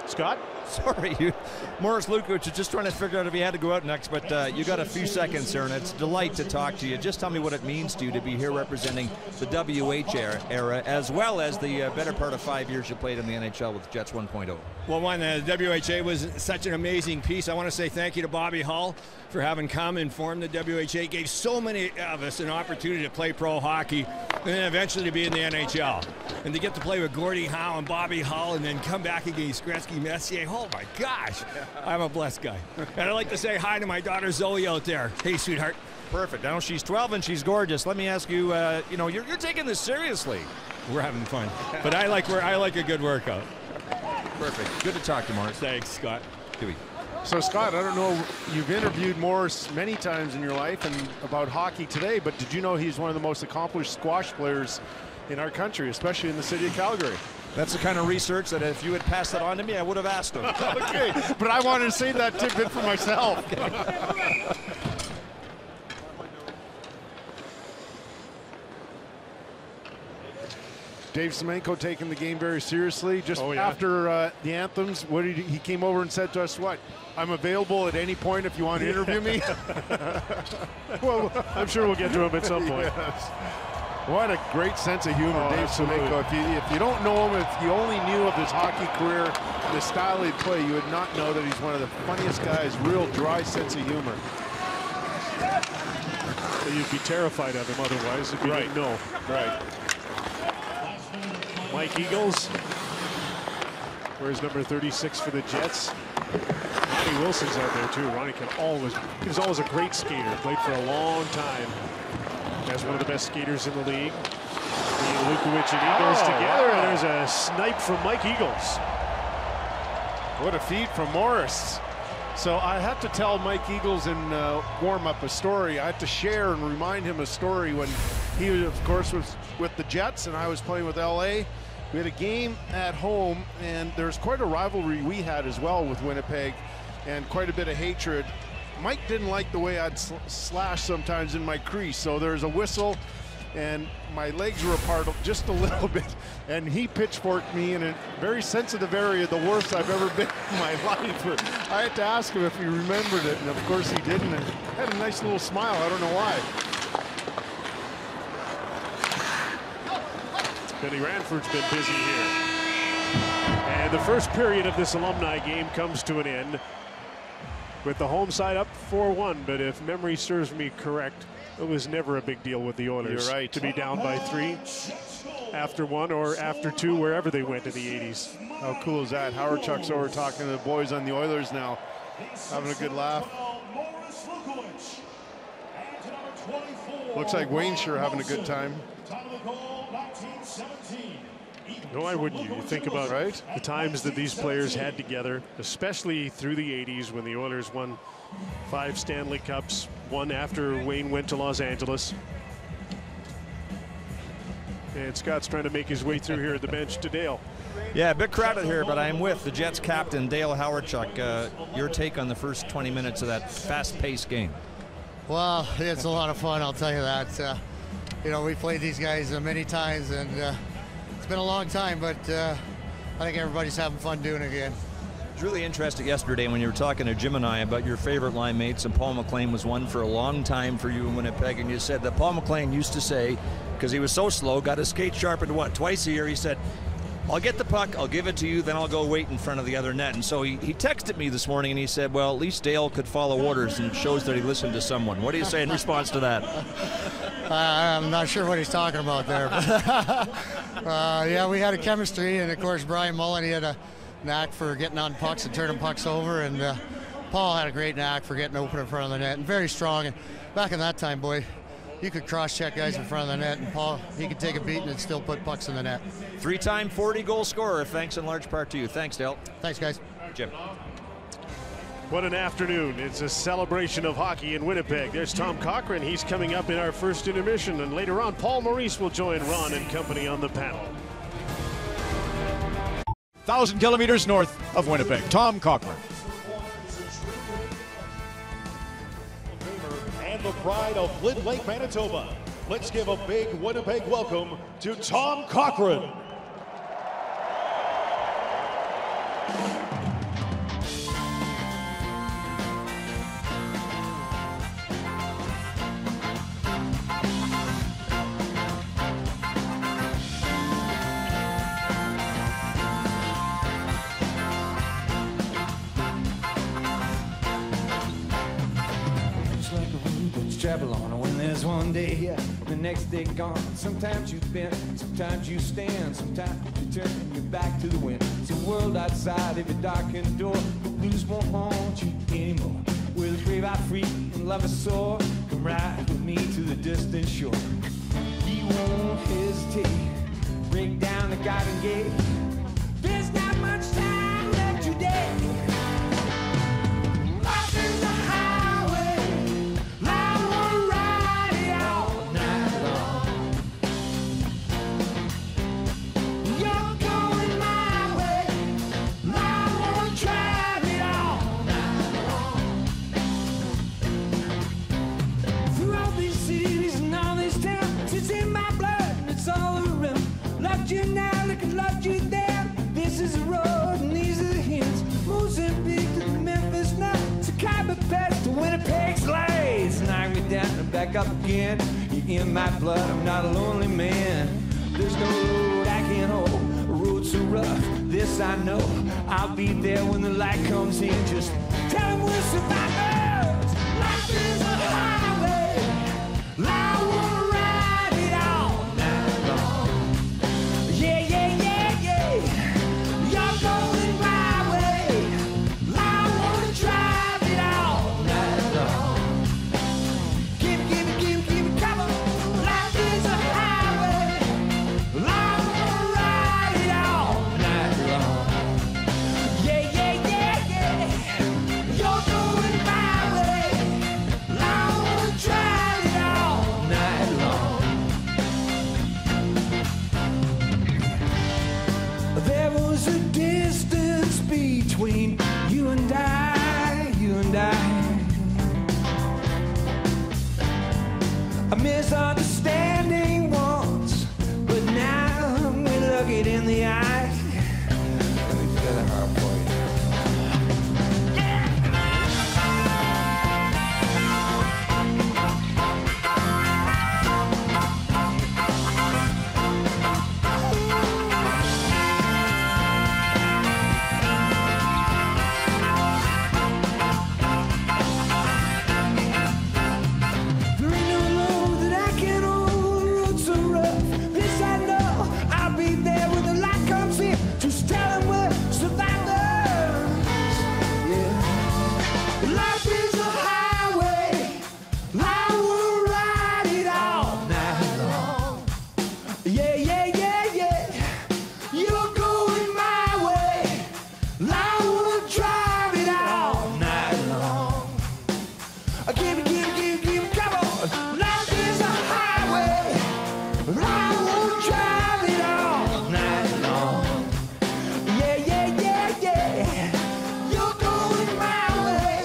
S13: Scott?
S14: Sorry, Morris Lukovic is just trying to figure out if he had to go out next, but you got a few seconds here, and it's a delight to talk to you. Just tell me what it means to you to be here representing the WH era, as well as the better part of 5 years you played in the NHL with Jets 1.0.
S19: Well, one, the WHA was such an amazing piece. I want to say thank you to Bobby Hull for having come and formed the WHA. Gave so many of us an opportunity to play pro hockey and then eventually to be in the NHL. And to get to play with Gordie Howe and Bobby Hull and then come back against Gretzky, Messier. Oh, my gosh. I'm a blessed guy. And I'd like to say hi to my daughter Zoe out there. Hey, sweetheart.
S14: Perfect. Now she's 12 and she's gorgeous. Let me ask you, you know, you're taking this seriously.
S19: We're having fun. But I like a good workout.
S14: Perfect. Good to talk to you, Morris.
S19: Thanks, Scott.
S14: Dewey.
S13: So, Scott, I don't know, you've interviewed Morris many times in your life and about hockey today, but did you know he's one of the most accomplished squash players in our country, especially in the city of Calgary?
S14: That's the kind of research that if you had passed that on to me, I would have asked him.
S13: Okay, but I wanted to say that tidbit for myself. Dave Semenko taking the game very seriously. Just after the anthems, what did he came over and said to us, what? I'm available at any point if you want to interview me.
S16: Well, I'm sure we'll get to him at some point.
S13: Yes. What a great sense of humor, Dave Semenko. If you don't know him, if you only knew of his hockey career, the style he'd play, you would not know that he's one of the funniest guys, real dry sense of humor.
S16: You'd be terrified of him otherwise if you didn't know.
S13: Right.
S16: Mike Eagles, where's number 36 for the Jets? Ronnie Wilson's out there too. Ronnie he was always a great skater, played for a long time as one of the best skaters in the league. Lukovic and Eagles together, and there's a snipe from Mike Eagles.
S13: What a feed from Morris. So I have to tell Mike Eagles in warm-up a story. I have to share and remind him a story when he, of course, was with the Jets and I was playing with LA. We had a game at home, and there's quite a rivalry we had as well with Winnipeg and quite a bit of hatred. Mike didn't like the way I'd slash sometimes in my crease, so there's a whistle, and my legs were apart just a little bit, and he pitchforked me in a very sensitive area, the worst I've ever been in my life. I had to ask him if he remembered it, and of course he didn't, and had a nice little smile. I don't know why.
S16: Billy Ranford's been busy here. And the first period of this Alumni game comes to an end with the home side up 4-1, but if memory serves me correct, it was never a big deal with the Oilers to be down by 3 after 1 or after 2, wherever they went in the 80s.
S13: How cool is that? Howard Chuck's over talking to the boys on the Oilers now, having a good laugh. Looks like Wayne's sure having a good time.
S16: No, I wouldn't. You think about the times that these players had together, especially through the 80s when the Oilers won 5 Stanley Cups, one after Wayne went to Los Angeles. And Scott's trying to make his way through here at the bench to Dale.
S14: Yeah, a bit crowded here, but I'm with the Jets captain, Dale Hawerchuk. Your take on the first 20 minutes of that fast-paced game?
S2: Well, it's a lot of fun, I'll tell you that. You know, we played these guys many times, and it's been a long time, but I think everybody's having fun doing it again.
S14: It was really interesting yesterday when you were talking to Jim and I about your favorite line mates, and Paul McLean was one for a long time for you in Winnipeg, and you said that Paul McLean used to say, because he was so slow, got his skate sharpened, what, twice a year, he said, I'll get the puck, I'll give it to you, then I'll go wait in front of the other net. And so he texted me this morning and he said, well, at least Dale could follow orders, and it shows that he listened to someone. What do you say in response to that?
S2: I'm not sure what he's talking about there. Yeah, we had a chemistry, and of course Brian Mullen, he had a knack for getting on pucks and turning pucks over, and Paul had a great knack for getting open in front of the net, and very strong. And back in that time, boy, you could cross-check guys in front of the net, and Paul, he could take a beating and still put pucks in the net.
S14: 3-time 40-goal scorer, thanks in large part to you. Thanks, Dale.
S2: Thanks, guys.
S14: Jim.
S16: What an afternoon. It's a celebration of hockey in Winnipeg. There's Tom Cochran. He's coming up in our first intermission, and later on, Paul Maurice will join Ron and company on the panel.
S10: 1,000 kilometers north of Winnipeg, Tom Cochran.
S11: and the pride of Lynn Lake, Manitoba. Let's give a big Winnipeg welcome to Tom Cochrane.
S20: Travel on when there's one day here, the next day gone. Sometimes you bend, sometimes you stand, sometimes you turn your back to the wind. It's a world outside every darkened door. The blues won't haunt you anymore. Where the brave are free and love is sore. Come ride with me to the distant shore. He won't hesitate, break down the garden gate. There's not much time left today. You now, look and loved you there. This is the road and these are the hints. Mozambique to Memphis now. Chicago past to Winnipeg's lays. Knock me down and back up again. You're in my blood, I'm not a lonely man. There's no road I can hold, a road so rough, this I know. I'll be there when the light comes in. Just tell them we're survivors. Life is a highway. I wanna ride it all night long. Yeah, yeah, yeah, yeah. You're going my way. I wanna drive it all night long. Give it, come on. Life is a highway. I wanna ride it all night long. Yeah, yeah, yeah, yeah. You're going my way. I wanna drive it all night long. There was a distance between you and I, you and I. A misunderstanding once, but now we look it in the eye. Let me feel the heart for you. There ain't no road that I can hold, the road so rough. This I know, I'll be there when the light comes in. Just tell them we're survivors. Yeah. Life is a highway. I will ride it all night long. Yeah, yeah, yeah, yeah. You're going my way. I will drive it all night long. Give it, come on. Life is a highway. I will drive it all night long. Yeah, yeah, yeah, yeah. You're going my way.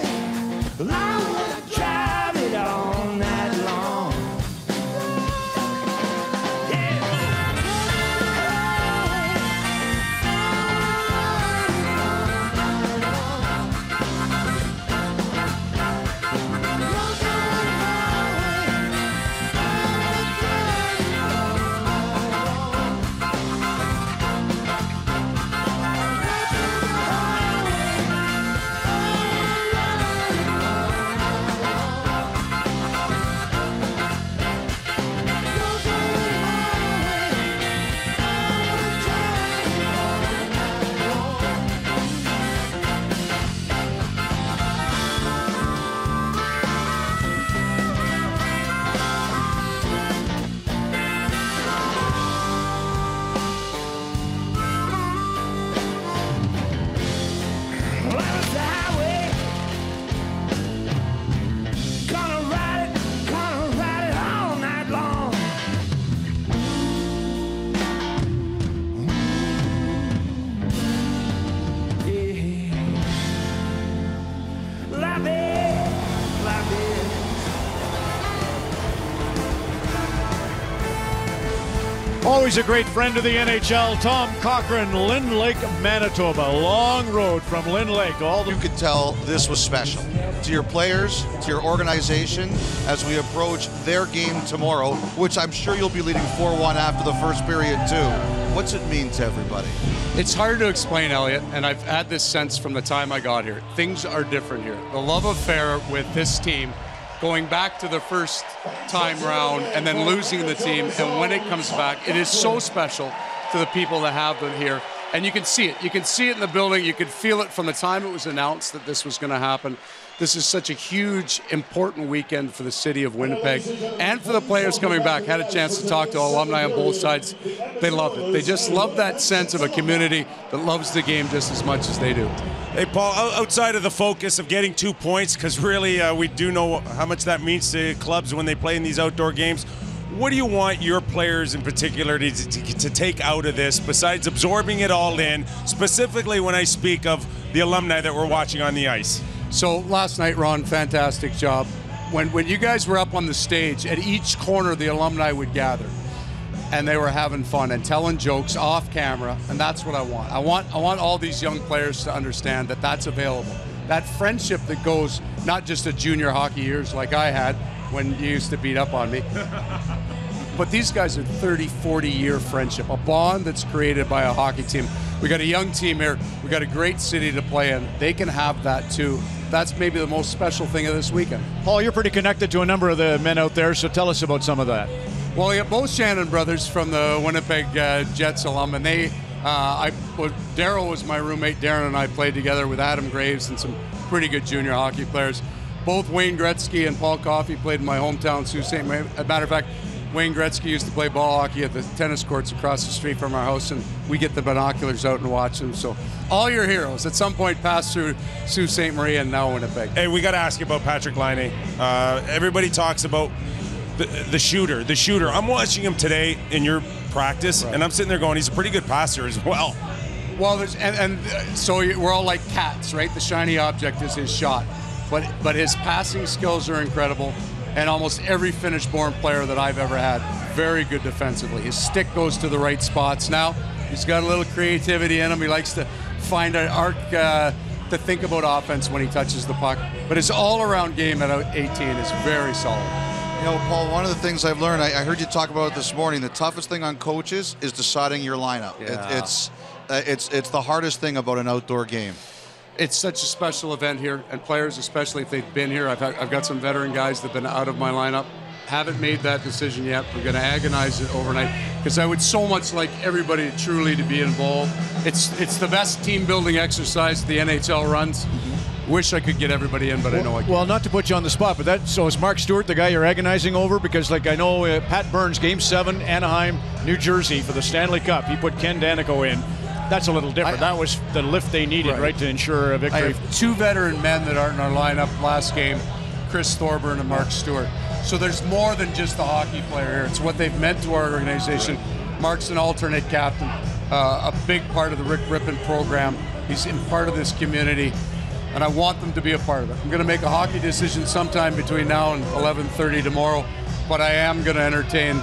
S10: Always a great friend of the NHL, Tom Cochrane, Lynn Lake, Manitoba. Long road from Lynn Lake.
S21: You could tell this was special to your players, to your organization, as we approach their game tomorrow, which I'm sure you'll be leading 4-1 after the first period too. What's it mean to everybody?
S22: It's hard to explain, Elliot, and I've had this sense from the time I got here. Things are different here. The love affair with this team, going back to the first time round and then losing the team, and when it comes back, it is so special to the people that have them here. And you can see it. You can see it in the building. You can feel it from the time it was announced that this was going to happen. This is such a huge, important weekend for the city of Winnipeg and for the players coming back. Had a chance to talk to alumni on both sides. They love it. They just love that sense of a community that loves the game just as much as they do.
S23: Hey, Paul, outside of the focus of getting 2 points, because really we do know how much that means to clubs when they play in these outdoor games, what do you want your players in particular to take out of this, besides absorbing it all in, specifically when I speak of the alumni that we're watching on the ice?
S22: So last night, Ron, fantastic job. When you guys were up on the stage, at each corner the alumni would gather, and they were having fun and telling jokes off camera, and that's what I want. I want all these young players to understand that that's available. That friendship that goes not just at junior hockey years like I had when you used to beat up on me, but these guys are 30, 40-year friendship, a bond that's created by a hockey team. We got a young team here. We got a great city to play in. They can have that too. That's maybe the most special thing of this weekend.
S10: Paul, you're pretty connected to a number of the men out there, so tell us about some of that.
S22: Well, we got both Shannon brothers from the Winnipeg Jets alum, and Daryl was my roommate. Darren and I played together with Adam Graves and some pretty good junior hockey players. Both Wayne Gretzky and Paul Coffey played in my hometown, Sault Ste. Marie. As a matter of fact, Wayne Gretzky used to play ball hockey at the tennis courts across the street from our house, and we get the binoculars out and watch them. So all your heroes at some point passed through Sault Ste. Marie and now Winnipeg.
S23: Hey, we got to ask you about Patrick Laine. Everybody talks about the shooter. I'm watching him today in your practice, and I'm sitting there going, he's a pretty good passer as well.
S22: Well, so we're all like cats, right? The shiny object is his shot. But his passing skills are incredible, and almost every Finnish-born player that I've ever had, very good defensively. His stick goes to the right spots. Now, he's got a little creativity in him. He likes to find an arc to think about offense when he touches the puck. But his all-around game at 18 is very solid.
S21: You know, Paul, one of the things I've learned, I heard you talk about it this morning, the toughest thing on coaches is deciding your lineup. Yeah. It's the hardest thing about an outdoor game.
S22: It's such a special event here, and players, especially if they've been here. I've got some veteran guys that have been out of my lineup. Haven't made that decision yet. We're going to agonize it overnight because I would so much like everybody truly to be involved. It's the best team-building exercise the NHL runs. Mm-hmm. Wish I could get everybody in, but I know I can't.
S10: Well, not to put you on the spot, but so is Mark Stewart the guy you're agonizing over? Because, like, I know Pat Burns, Game 7, Anaheim, New Jersey for the Stanley Cup. He put Ken Danico in. That's a little different. That was the lift they needed, right, to ensure a victory.
S22: I have 2 veteran men that aren't in our lineup last game, Chris Thorburn and Mark Stewart. So there's more than just the hockey player here. It's what they've meant to our organization. Mark's an alternate captain, a big part of the Rick Rippon program. He's in part of this community, and I want them to be a part of it. I'm going to make a hockey decision sometime between now and 11:30 tomorrow, but I am going to entertain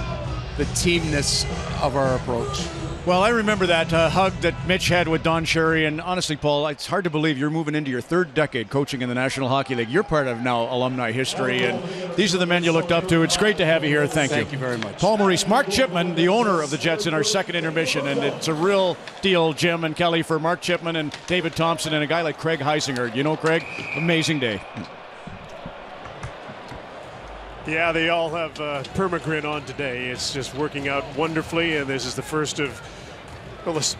S22: the teamness of our approach.
S10: Well, I remember that hug that Mitch had with Don Cherry, and honestly, Paul, it's hard to believe you're moving into your 3rd decade coaching in the National Hockey League. You're part of now alumni history, and these are the men you looked up to. It's great to have you here. Thank you.
S22: Thank you very much.
S10: Paul Maurice, Mark Chipman, the owner of the Jets in our 2nd intermission, and it's a real deal, Jim and Kelly, for Mark Chipman and David Thompson and a guy like Craig Heisinger. You know Craig? Amazing day.
S13: Yeah, they all have permagrin on today. It's just working out wonderfully, and this is the first of, well, it's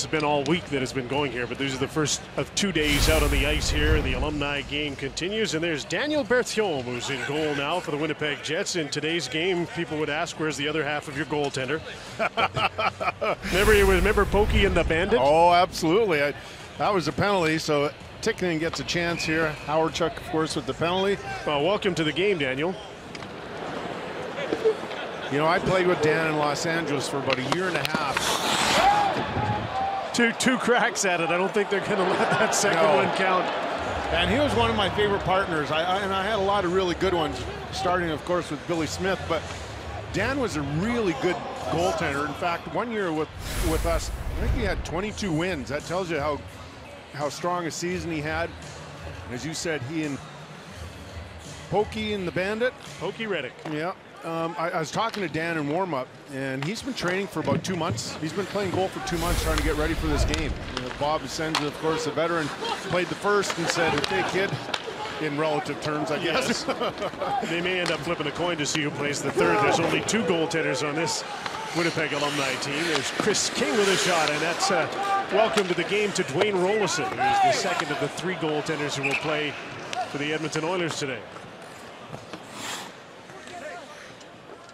S13: been all week that it's been going here, but these are the first of 2 days out on the ice here, and the alumni game continues. And there's Daniel Berthiaume, who's in goal now for the Winnipeg Jets. In today's game, people would ask, where's the other half of your goaltender? remember Pokey and the Bandit?
S16: Oh, absolutely. That was a penalty, so Ticknen gets a chance here. Howard Chuck, of course, with the penalty.
S13: Well, welcome to the game, Daniel.
S16: You know, I played with Dan in Los Angeles for about 1.5 years.
S13: Two cracks at it. I don't think they're going to let that second one count.
S16: And he was one of my favorite partners. I had a lot of really good ones, starting, of course, with Billy Smith. But Dan was a really good goaltender. In fact, one year with us, I think he had 22 wins. That tells you how strong a season he had. As you said, he and Pokey and the Bandit.
S13: Pokey Reddick.
S16: Yeah. I was talking to Dan in warm-up, and he's been training for about 2 months. He's been playing goal for 2 months trying to get ready for this game. Bob Senza, of course, a veteran, played the first and said, "Okay, kid," in relative terms, I guess.
S13: Yes. They may end up flipping a coin to see who plays the third. There's only 2 goaltenders on this Winnipeg Alumni team. There's Chris King with a shot, and that's welcome to the game to Dwayne Rollison, who's the second of the 3 goaltenders who will play for the Edmonton Oilers today.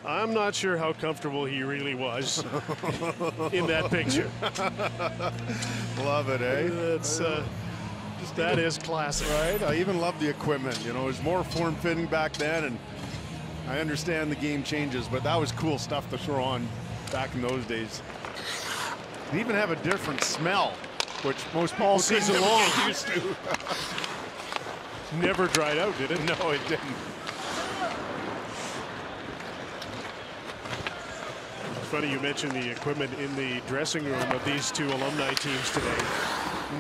S13: I'm not sure how comfortable he really was in that picture.
S16: Love it, eh?
S13: That's that is classic.
S16: Right? I even love the equipment. You know, it was more form-fitting back then, and I understand the game changes, but that was cool stuff to throw on back in those days. They even have a different smell, which most people
S13: all season long
S16: get used to.
S13: Never dried out, did it?
S16: No, it didn't.
S13: Funny you mentioned the equipment in the dressing room of these 2 alumni teams today.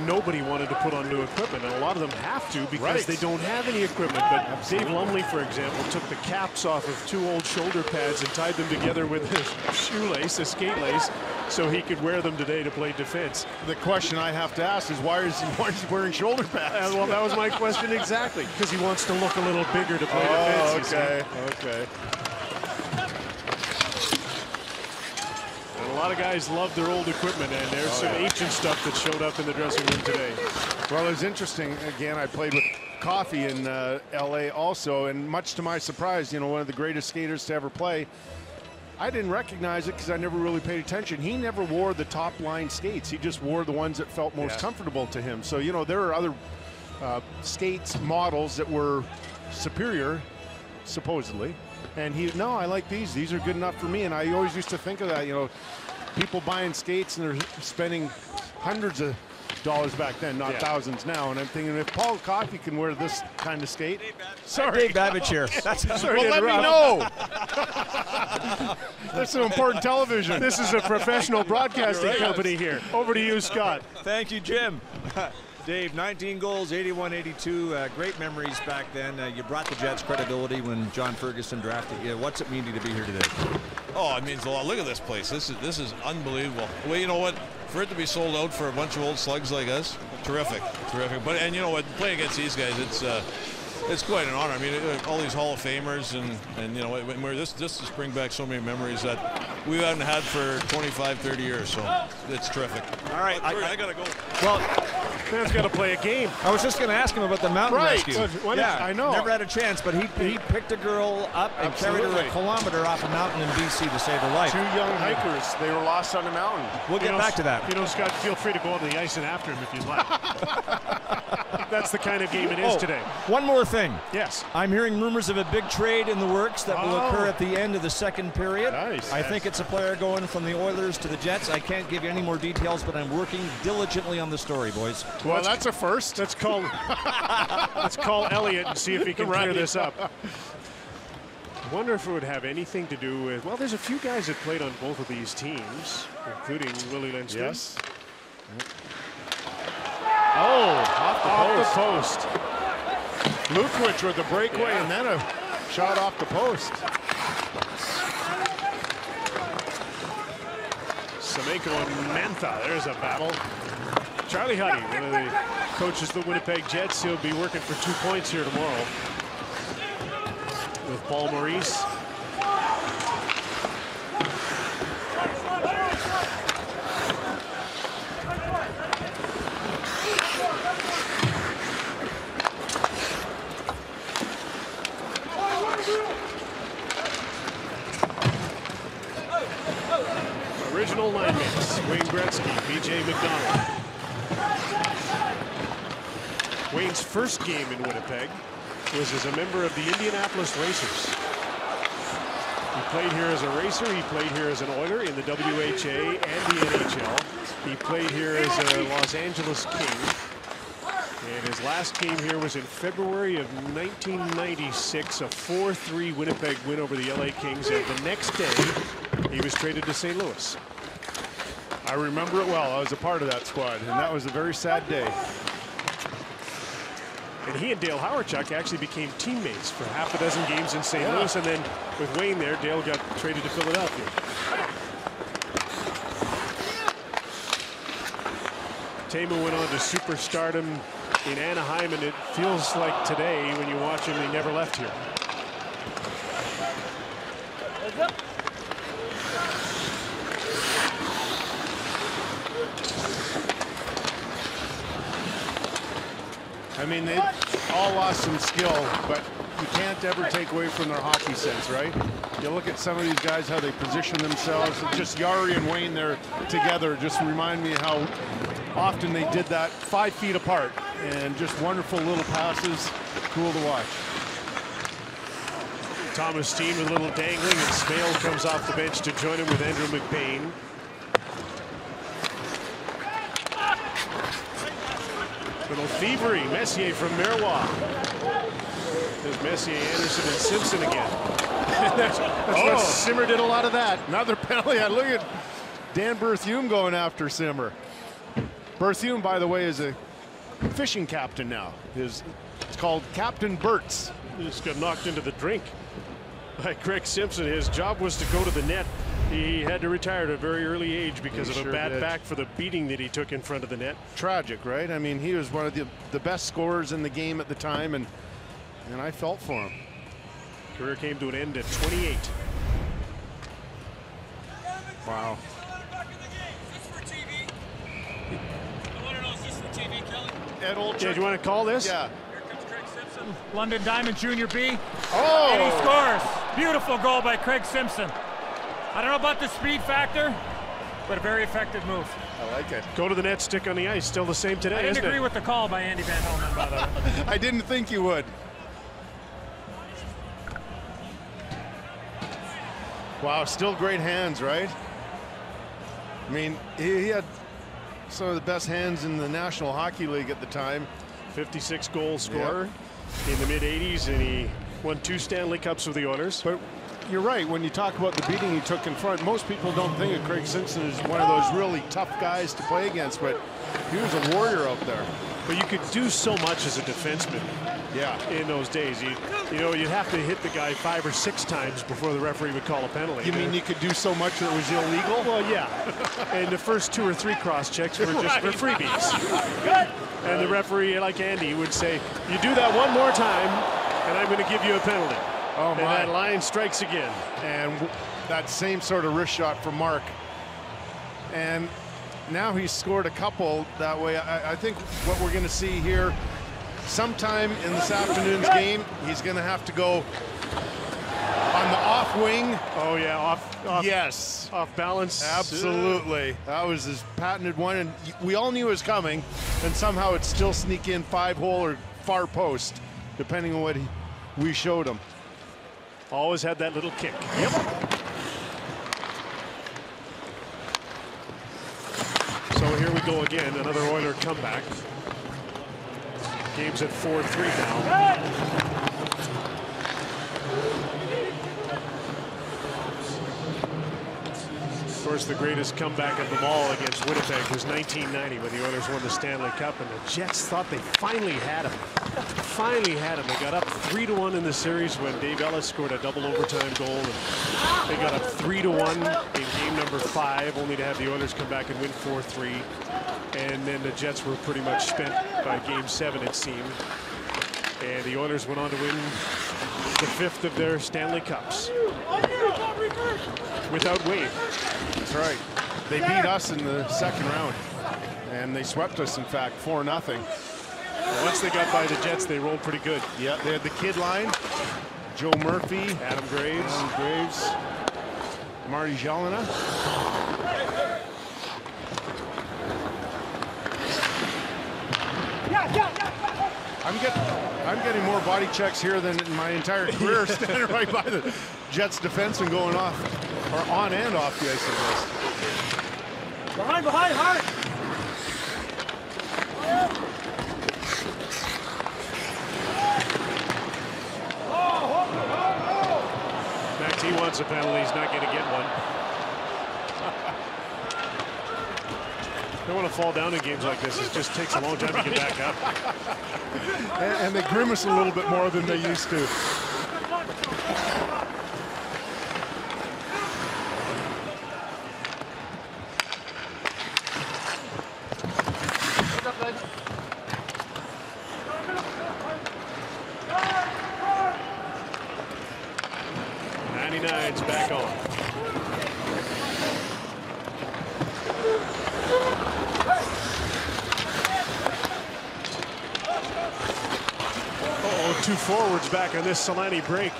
S13: Nobody wanted to put on new equipment, and a lot of them have to because they don't have any equipment. But Dave Lumley, for example, took the caps off of 2 old shoulder pads and tied them together with a shoelace, a skate lace, so he could wear them today to play defense.
S16: The question I have to ask is why is he wearing shoulder pads?
S13: Well, that was my question exactly, because he wants to look a little bigger to play defense.
S16: Okay.
S13: A lot of guys love their old equipment, and there's some ancient stuff that showed up in the dressing room today.
S16: Well, it was interesting. Again, I played with Coffey in LA also, and much to my surprise, you know, one of the greatest skaters to ever play. I didn't recognize it because I never really paid attention. He never wore the top line skates. He just wore the ones that felt most comfortable to him. So, you know, there are other skates models that were superior, supposedly. And no, I like these. These are good enough for me. And I always used to think of that, you know, people buying skates and they're spending hundreds of dollars back then, not thousands now. And I'm thinking, if Paul Coffey can wear this kind of skate.
S14: Sorry, Dave Babbage here.
S16: Well, let me know. That's some important television.
S13: This is a professional broadcasting company here. Over to you, Scott.
S14: Thank you, Jim. Dave, 19 goals, 81-82. Great memories back then. You brought the Jets credibility when John Ferguson drafted you. What's it mean to be here today?
S1: Oh, it means a lot. Look at this place. This is unbelievable. Well, you know what? For it to be sold out for a bunch of old slugs like us, terrific. But and you know what? Playing against these guys, it's quite an honor. I mean, all these Hall of Famers and you know, this just bring back so many memories that we haven't had for 25, 30 years. So it's terrific.
S14: All right,
S1: I gotta go.
S14: Well,
S13: man's got to play a game.
S14: I was just going to ask him about the mountain rescue.
S13: Yeah,
S14: I know. Never had a chance, but he picked a girl up and carried her a kilometer off a mountain in BC to save her life.
S16: 2 young hikers. They were lost on the mountain.
S14: We'll get back to that.
S13: You know, Scott, feel free to go on the ice and after him if you'd like. That's the kind of game it is today.
S14: One more thing.
S13: Yes.
S14: I'm hearing rumors of a big trade in the works that will occur at the end of the second period.
S13: Nice.
S14: I think it's a player going from the Oilers to the Jets. I can't give you any more details, but I'm working diligently on the story, boys.
S16: Well, that's a first.
S13: Let's call Elliot and see if he can clear this up. I wonder if it would have anything to do with, well, there's a few guys that played on both of these teams, including Willie Lindstrom.
S16: Yes.
S13: Oh, off the post.
S16: Lukwich with the breakaway and then a shot off the post.
S13: Semenko and Mantha, there's a battle. Charlie Huddy, one of the coaches of the Winnipeg Jets, he'll be working for 2 points here tomorrow with Paul Maurice. Original line mates, Wayne Gretzky, B.J. McDonald. Wayne's first game in Winnipeg was as a member of the Indianapolis Racers. He played here as a racer, he played here as an Oiler in the WHA and the NHL. He played here as a Los Angeles King. And his last game here was in February of 1996, a 4-3 Winnipeg win over the LA Kings. And the next day, he was traded to St. Louis.
S16: I remember it well. I was a part of that squad, and that was a very sad day.
S13: And he and Dale Hawerchuk actually became teammates for half a dozen games in St. Louis. And then with Wayne there, Dale got traded to Philadelphia. Teemu went on to superstardom in Anaheim, and it feels like today when you watch him, he never left here.
S16: I mean, they all lost some skill, but you can't ever take away from their hockey sense, right? You look at some of these guys, how they position themselves. Just Yari and Wayne there together just remind me how often they did that 5 feet apart, and just wonderful little passes. Cool to watch.
S13: Thomas Steen with a little dangling, and Smale comes off the bench to join him with Andrew McBain. Little thievery, Messier from Miroir. There's Messier, Anderson, and Simpson again. that's what Simmer did a lot of that.
S16: Another penalty. Look at Dan Berthume going after Simmer. Berthume, by the way, is a fishing captain now. It's called Captain Bert's.
S13: He just got knocked into the drink by Craig Simpson. His job was to go to the net. He had to retire at a very early age because of a bad back for the beating that he took in front of the net.
S16: Tragic, right? I mean, he was one of the best scorers in the game at the time, and I felt for him.
S13: Career came to an end at 28.
S16: Wow. Ed Olczyk.
S13: Yeah, do you want to call this?
S16: Yeah.
S15: London Diamond Junior B.
S16: Oh!
S15: And he scores. Beautiful goal by Craig Simpson. I don't know about the speed factor, but a very effective move.
S16: I like it.
S13: Go to the net, stick on the ice. Still the same today,
S15: I didn't
S13: isn't
S15: agree
S13: it?
S15: with the call by Andy Van Helmen, by the way.
S16: I didn't think you would. Wow, still great hands, right? I mean, he had some of the best hands in the National Hockey League at the time.
S13: 56 goal scorer in the mid-'80s, and he won 2 Stanley Cups with the Oilers.
S16: But you're right, when you talk about the beating he took in front, most people don't think of Craig Simpson as one of those really tough guys to play against, but he was a warrior out there.
S13: But you could do so much as a defenseman.
S16: Yeah.
S13: In those days, you know, you'd have to hit the guy 5 or 6 times before the referee would call a penalty.
S16: You mean you could do so much that was illegal?
S13: Well, yeah. And the first 2 or 3 cross checks were just for freebies. Good. And the referee, like Andy, would say, "You do that one more time, and I'm going to give you a penalty."
S16: Oh,
S13: and
S16: my.
S13: that line strikes again.
S16: And that same sort of wrist shot from Mark. And now he's scored a couple that way. I think what we're going to see here sometime in this afternoon's game, he's going to have to go on the off wing.
S13: Oh, yeah, off
S16: yes.
S13: Off balance.
S16: Absolutely. That was his patented one, and we all knew it was coming, and somehow it still sneak in 5-hole or far post, depending on what we showed him.
S13: Always had that little kick. Yep. So here we go again, another Oiler comeback. Game's at 4-3 now. Of course, the greatest comeback of them all against Winnipeg was 1990 when the Oilers won the Stanley Cup, and the Jets thought they finally had him. Finally had him. They got up 3-1 in the series when Dave Ellis scored a double overtime goal, and they got up 3-1 in game number 5, only to have the Oilers come back and win 4-3. And then the Jets were pretty much spent by game 7, it seemed. And the Oilers went on to win the 5th of their Stanley Cups without Wade.
S16: That's right. They beat us in the second round, and they swept us, in fact, 4-0.
S13: Once they got by the Jets, they rolled pretty good.
S16: Yeah, they had the kid line. Joe Murphy,
S13: Adam Graves,
S16: Marty Jelena. I'm getting more body checks here than in my entire career, standing right by the Jets defense and going off, or on and off the ice of this.
S9: Behind, hard.
S13: offensive penalty. He's not going to get one. Don't want to fall down in games like this. It just takes a long time to get back up.
S16: And they grimace a little bit more than they used to.
S13: It's back on. Uh-oh, 2 forwards back on this Solani break.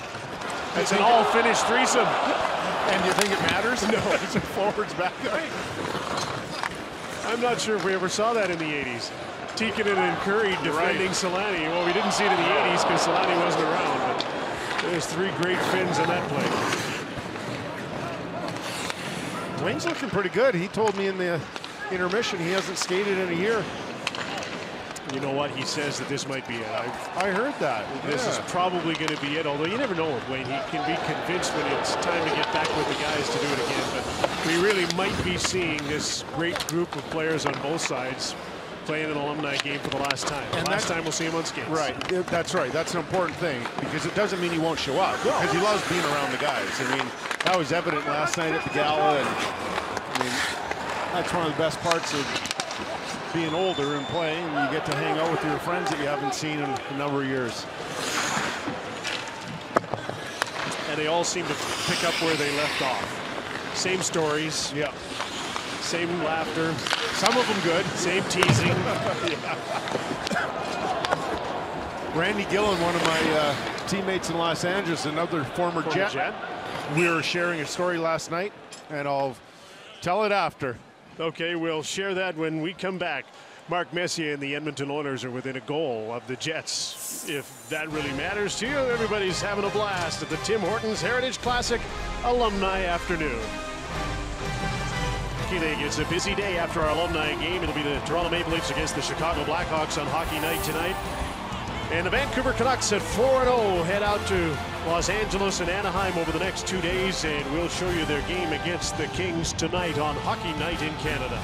S13: It's an all-finished threesome.
S16: And do you think it matters?
S13: No, it's a forwards back. I'm not sure if we ever saw that in the 80s. Tikkanen and Curry defending Solani. Well, we didn't see it in the 80s because Solani wasn't around, but there's 3 great Finns on that play.
S16: Wayne's looking pretty good. He told me in the intermission he hasn't skated in a year.
S13: You know what? He says that this might be it.
S16: I heard that.
S13: This is probably going to be it, although you never know with Wayne. He can be convinced when it's time to get back with the guys to do it again. But we really might be seeing this great group of players on both sides playing an alumni game for the last time. And last time we'll see him on skates.
S16: Right. That's right. That's an important thing because it doesn't mean he won't show up because he loves being around the guys. I mean, that was evident last night at the gala. And I mean, that's one of the best parts of being older and playing. You get to hang out with your friends that you haven't seen in a number of years.
S13: And they all seem to pick up where they left off. Same stories.
S16: Yeah.
S13: Same laughter. Some of them good. Same teasing.
S16: Randy Gillen, one of my teammates in Los Angeles, another former Jet. We were sharing a story last night, and I'll tell it after.
S13: Okay, we'll share that when we come back. Mark Messier and the Edmonton Oilers are within a goal of the Jets. If that really matters to you, everybody's having a blast at the Tim Hortons Heritage Classic Alumni Afternoon. It's a busy day after our alumni game. It'll be the Toronto Maple Leafs against the Chicago Blackhawks on Hockey Night tonight. And the Vancouver Canucks at 4-0 head out to Los Angeles and Anaheim over the next 2 days, and we'll show you their game against the Kings tonight on Hockey Night in Canada.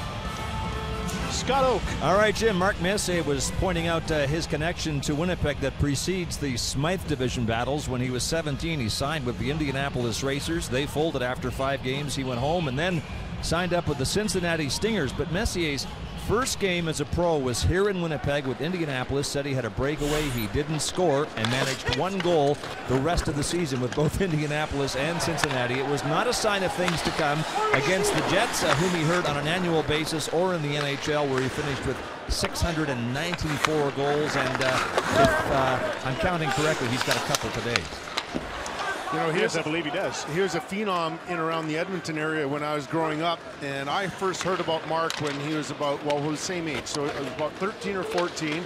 S13: Scott Oak.
S14: All right, Jim. Mark Messier was pointing out his connection to Winnipeg that precedes the Smythe Division battles. When he was 17, he signed with the Indianapolis Racers. They folded after 5 games. He went home and then signed up with the Cincinnati Stingers. But Messier's first game as a pro was here in Winnipeg with Indianapolis. Said he had a breakaway. He didn't score and managed 1 goal the rest of the season with both Indianapolis and Cincinnati. It was not a sign of things to come against the Jets, whom he hurt on an annual basis, or in the NHL, where he finished with 694 goals. And if I'm counting correctly, he's got a couple today.
S16: You know,
S13: Yes, I believe he does.
S16: He was a phenom in around the Edmonton area when I was growing up, and I first heard about Mark when he was about, well, he was the same age, so it was about 13 or 14.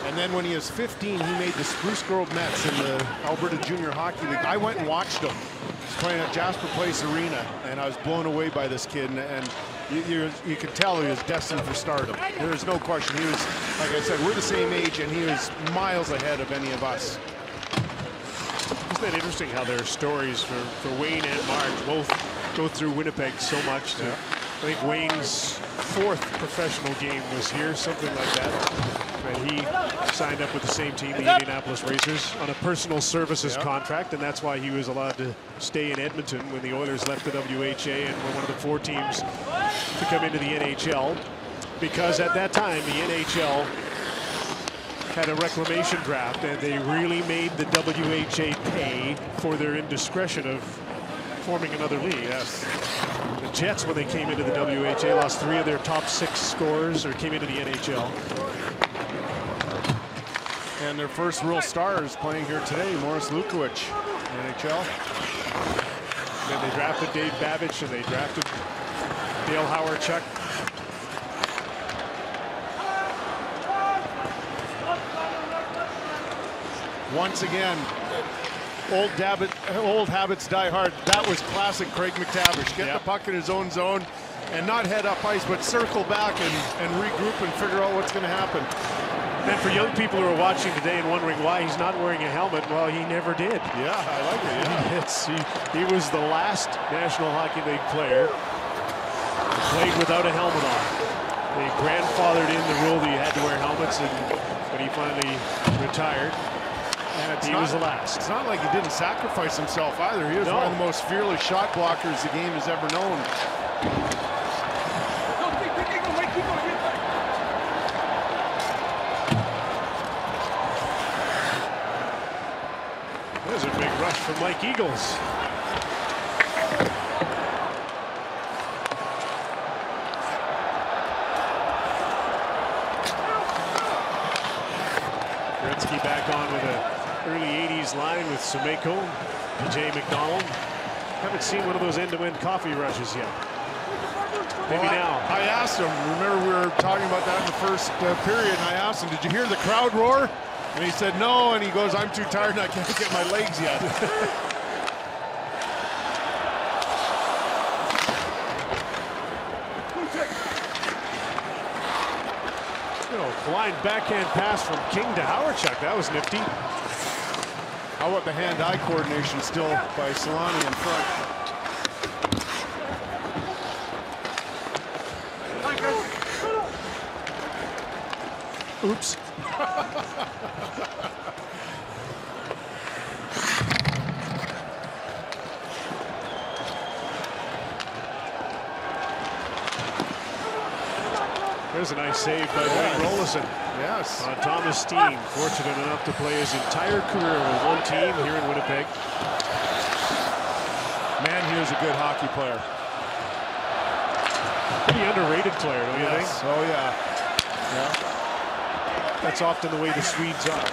S16: And then when he was 15, he made the Spruce Grove Mets in the Alberta Junior Hockey League. I went and watched him. He was playing at Jasper Place Arena, and I was blown away by this kid. And you could tell he was destined for stardom. There's no question. He was, like I said, we're the same age, and he was miles ahead of any of us.
S13: Isn't that interesting how their stories for Wayne and Mark both go through Winnipeg so much? I think Wayne's 4th professional game was here, something like that. And he signed up with the same team, the Indianapolis Racers, on a personal services contract, and that's why he was allowed to stay in Edmonton when the Oilers left the WHA and were one of the 4 teams to come into the NHL. Because at that time, the NHL had a reclamation draft, and they really made the WHA pay for their indiscretion of forming another league. Yes. The Jets, when they came into the WHA, lost 3 of their top 6 scorers, or came into the NHL.
S16: And their first real stars playing here today, Morris Lukowicz, NHL.
S13: Then they drafted Dave Babich, and they drafted Dale Howard-Chuck.
S16: Once again, old habits die hard. That was classic Craig McTavish. Get the puck in his own zone and not head up ice, but circle back and regroup and figure out what's going to happen.
S13: And for young people who are watching today and wondering why he's not wearing a helmet, well, he never did.
S16: Yeah, I like it, yeah.
S13: He was the last National Hockey League player who played without a helmet on. They grandfathered in the rule that you had to wear helmets, and when he finally retired, he was the last.
S16: It's not like he didn't sacrifice himself either. He was one of the most fearless shot blockers the game has ever known.
S13: There's a big rush from Mike Eagles. Gretzky back on with a early 80s line with Sumeko and Jay McDonald. Haven't seen one of those end-to-end coffee rushes yet. Maybe now.
S16: I asked him, remember we were talking about that in the first period, and I asked him, did you hear the crowd roar? And he said no, and he goes, I'm too tired and I can't get my legs yet.
S13: Blind backhand pass from King to Hawerchuk. That was nifty.
S16: How about the hand-eye coordination still by Solani in front?
S13: Oops. There's a nice save by Wayne Rollison.
S16: Yes.
S13: On Thomas Steen, fortunate enough to play his entire career with one team here in Winnipeg.
S16: Man, he was a good hockey player.
S13: Pretty underrated player, don't you think?
S16: Oh, yeah.
S13: That's often the way the Swedes are.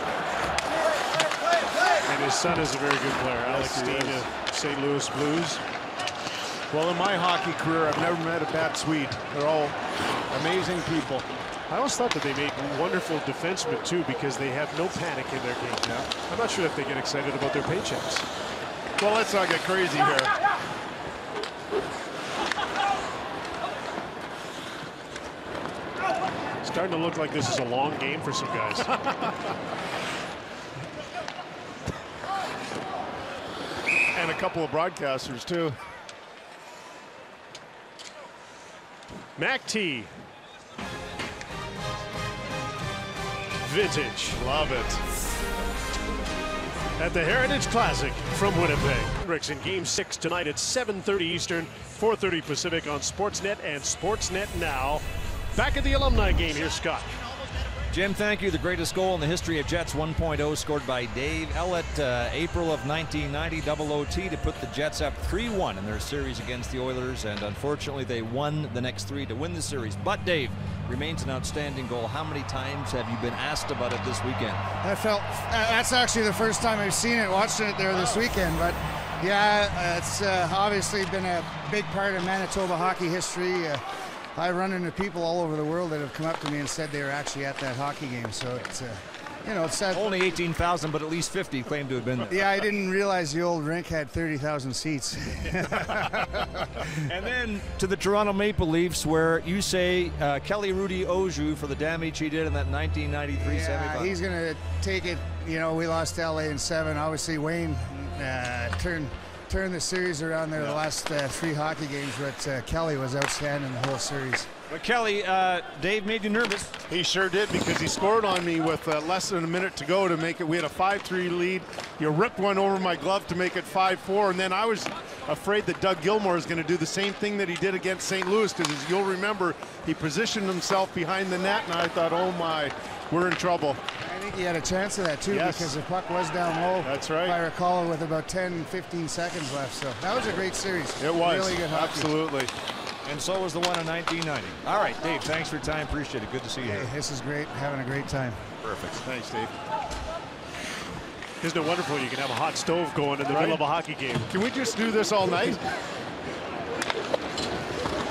S13: And his son is a very good player, Alex Steen of St. Louis Blues.
S16: Well, in my hockey career, I've never met a bad Swede. They're all amazing people.
S13: I always thought that they made wonderful defensemen, too, because they have no panic in their game. Yeah. I'm not sure if they get excited about their paychecks.
S16: Well, let's not get crazy here.
S13: Starting to look like this is a long game for some guys.
S16: And a couple of broadcasters, too.
S13: Mac T. Vintage.
S16: Love it.
S13: At the Heritage Classic from Winnipeg. Ricks in Game 6 tonight at 7:30 Eastern, 4:30 Pacific on Sportsnet and Sportsnet Now. Back at the Alumni game, here's Scott.
S14: Jim, thank you. The greatest goal in the history of Jets 1.0 scored by Dave Ellett, April of 1990, double OT to put the Jets up 3-1 in their series against the Oilers, and unfortunately they won the next three to win the series. But Dave, remains an outstanding goal. How many times have you been asked about it this weekend?
S18: That's actually the first time I've seen it, watching it there this weekend, but yeah, it's obviously been a big part of Manitoba hockey history. I run into people all over the world that have come up to me and said they were actually at that hockey game. So it's, you know, it's sad.
S14: Only 18,000, but at least 50 claim to have been there.
S18: Yeah, I didn't realize the old rink had 30,000 seats.
S14: And then to the Toronto Maple Leafs, where you say Kelly Rudy Oju for the damage he did in that 1993 semifinal.
S18: He's going to take it. You know, we lost to LA in 7. Obviously, Wayne turned the series around there the last 3 hockey games, but Kelly was outstanding the whole series.
S14: But Kelly, Dave made you nervous.
S16: He sure did, because he scored on me with less than a minute to go to make it. We had a 5-3 lead. You ripped one over my glove to make it 5-4, and then I was afraid that Doug Gilmour is going to do the same thing that he did against St. Louis, because as you'll remember, he positioned himself behind the net, and I thought, oh my, we're in trouble.
S18: I think he had a chance of that too, because the puck was down low.
S16: That's right.
S18: If I recall, with about 10-15 seconds left. So that was a great series.
S16: It was.
S18: Really good hockey.
S16: Absolutely.
S14: And so was the one in 1990. All right, Dave, thanks for your time. Appreciate it. Good to see you here.
S18: This is great. Having a great time.
S14: Perfect.
S16: Thanks, Dave.
S13: Isn't it wonderful you can have a hot stove going in the middle of a hockey game?
S16: Can we just do this all night?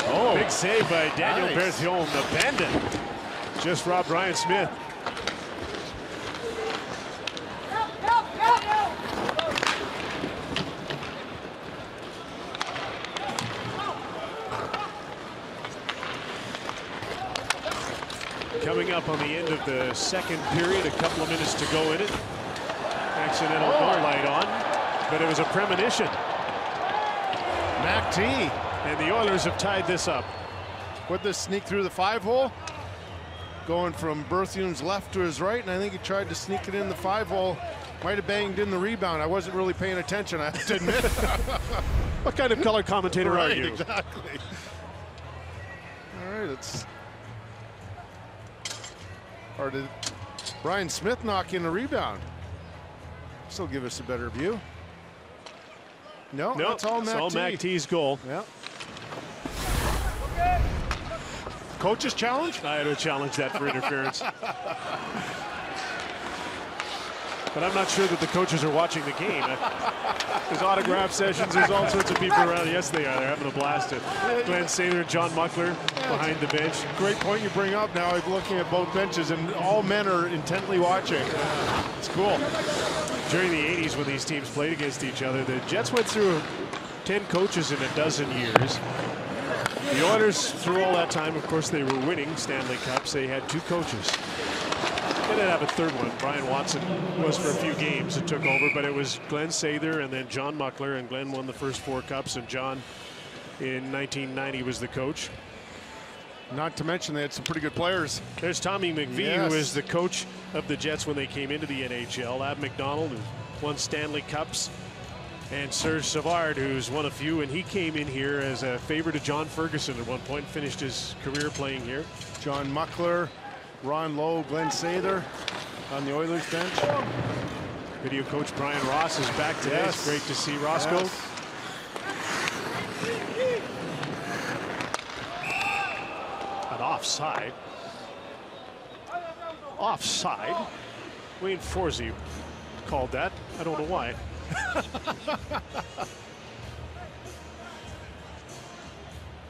S13: Oh, big save by Daniel Berthiaume, the bandit. Just robbed Ryan Smith.
S3: Coming up on the end of the second period, a couple of minutes to go in it. Accidental goal light on, but it was a premonition.
S13: Mac T.
S3: And the Oilers have tied this up.
S13: Would this sneak through the 5-hole? Going from Berthium's left to his right, and I think he tried to sneak it in the 5-hole. Might have banged in the rebound. I wasn't really paying attention, I have to admit.
S3: What kind of color commentator
S13: right,
S3: are you?
S13: Exactly. All right, or did Brian Smith knock in the rebound? Still give us a better view. No, that's all Mac T.
S3: all Mac T's goal.
S13: Yeah. Coach's challenge?
S3: I had to challenge that for interference. But I'm not sure that the coaches are watching the game. There's autograph sessions. There's all sorts of people around. Yes, they are. They're having a blast. Glenn Sather and John Muckler behind the bench.
S13: Great point you bring up now. I'm looking at both benches, and all men are intently watching. It's cool.
S3: During the 80s, when these teams played against each other, the Jets went through 10 coaches in a dozen years. The Oilers, through all that time, of course, they were winning Stanley Cups. They had 2 coaches. They didn't have a third one. Brian Watson was for a few games and took over, but it was Glenn Sather and then John Muckler, and Glenn won the first 4 cups, and John in 1990 was the coach.
S13: Not to mention they had some pretty good players.
S3: There's Tommy McVie, who is the coach of the Jets when they came into the NHL. Ab McDonald, who won Stanley Cups. And Serge Savard, who's won a few, and he came in here as a favor to John Ferguson at one point, finished his career playing here.
S13: John Muckler, Ron Lowe, Glenn Sather on the Oilers bench.
S3: Video coach Brian Ross is back today.
S13: Yes.
S3: It's great to see Roscoe.
S13: Yes.
S3: An offside. Offside. Wayne Forsey called that. I don't know why.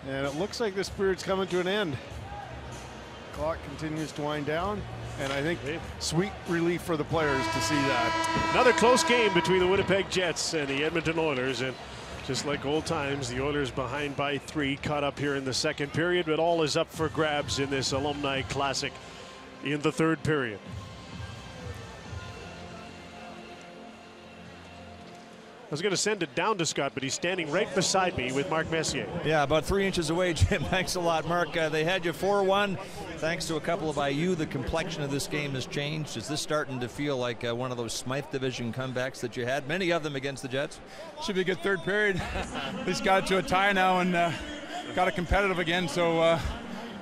S13: And it looks like this period's coming to an end. Clock continues to wind down, and I think sweet relief for the players to see that.
S3: Another close game between the Winnipeg Jets and the Edmonton Oilers, and just like old times, the Oilers behind by 3, caught up here in the second period, but all is up for grabs in this Alumni Classic in the third period. I was going to send it down to Scott, but he's standing right beside me with Mark Messier.
S14: Yeah, about 3 inches away, Jim. Thanks a lot, Mark. They had you 4-1. Thanks to a couple of IU, the complexion of this game has changed. Is this starting to feel like one of those Smythe Division comebacks that you had? Many of them against the Jets.
S4: Should be a good third period. At least got it to a tie now and got it competitive again. So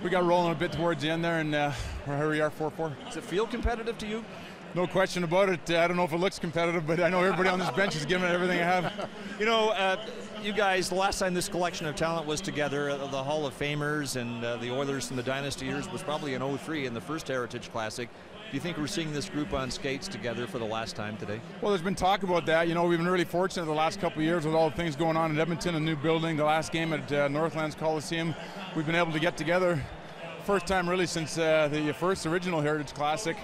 S4: we got rolling a bit towards the end there, and here we are, 4-4.
S14: Does it feel competitive to you?
S4: No question about it. I don't know if it looks competitive, but I know everybody on this bench is giving it everything I have.
S14: You know, you guys, the last time this collection of talent was together, the Hall of Famers and the Oilers in the Dynasty years was probably in '03 in the first Heritage Classic. Do you think we're seeing this group on skates together for the last time today?
S4: Well, there's been talk about that. You know, we've been really fortunate the last couple of years with all the things going on in Edmonton, a new building, the last game at Northlands Coliseum. We've been able to get together. First time really since the first original Heritage Classic.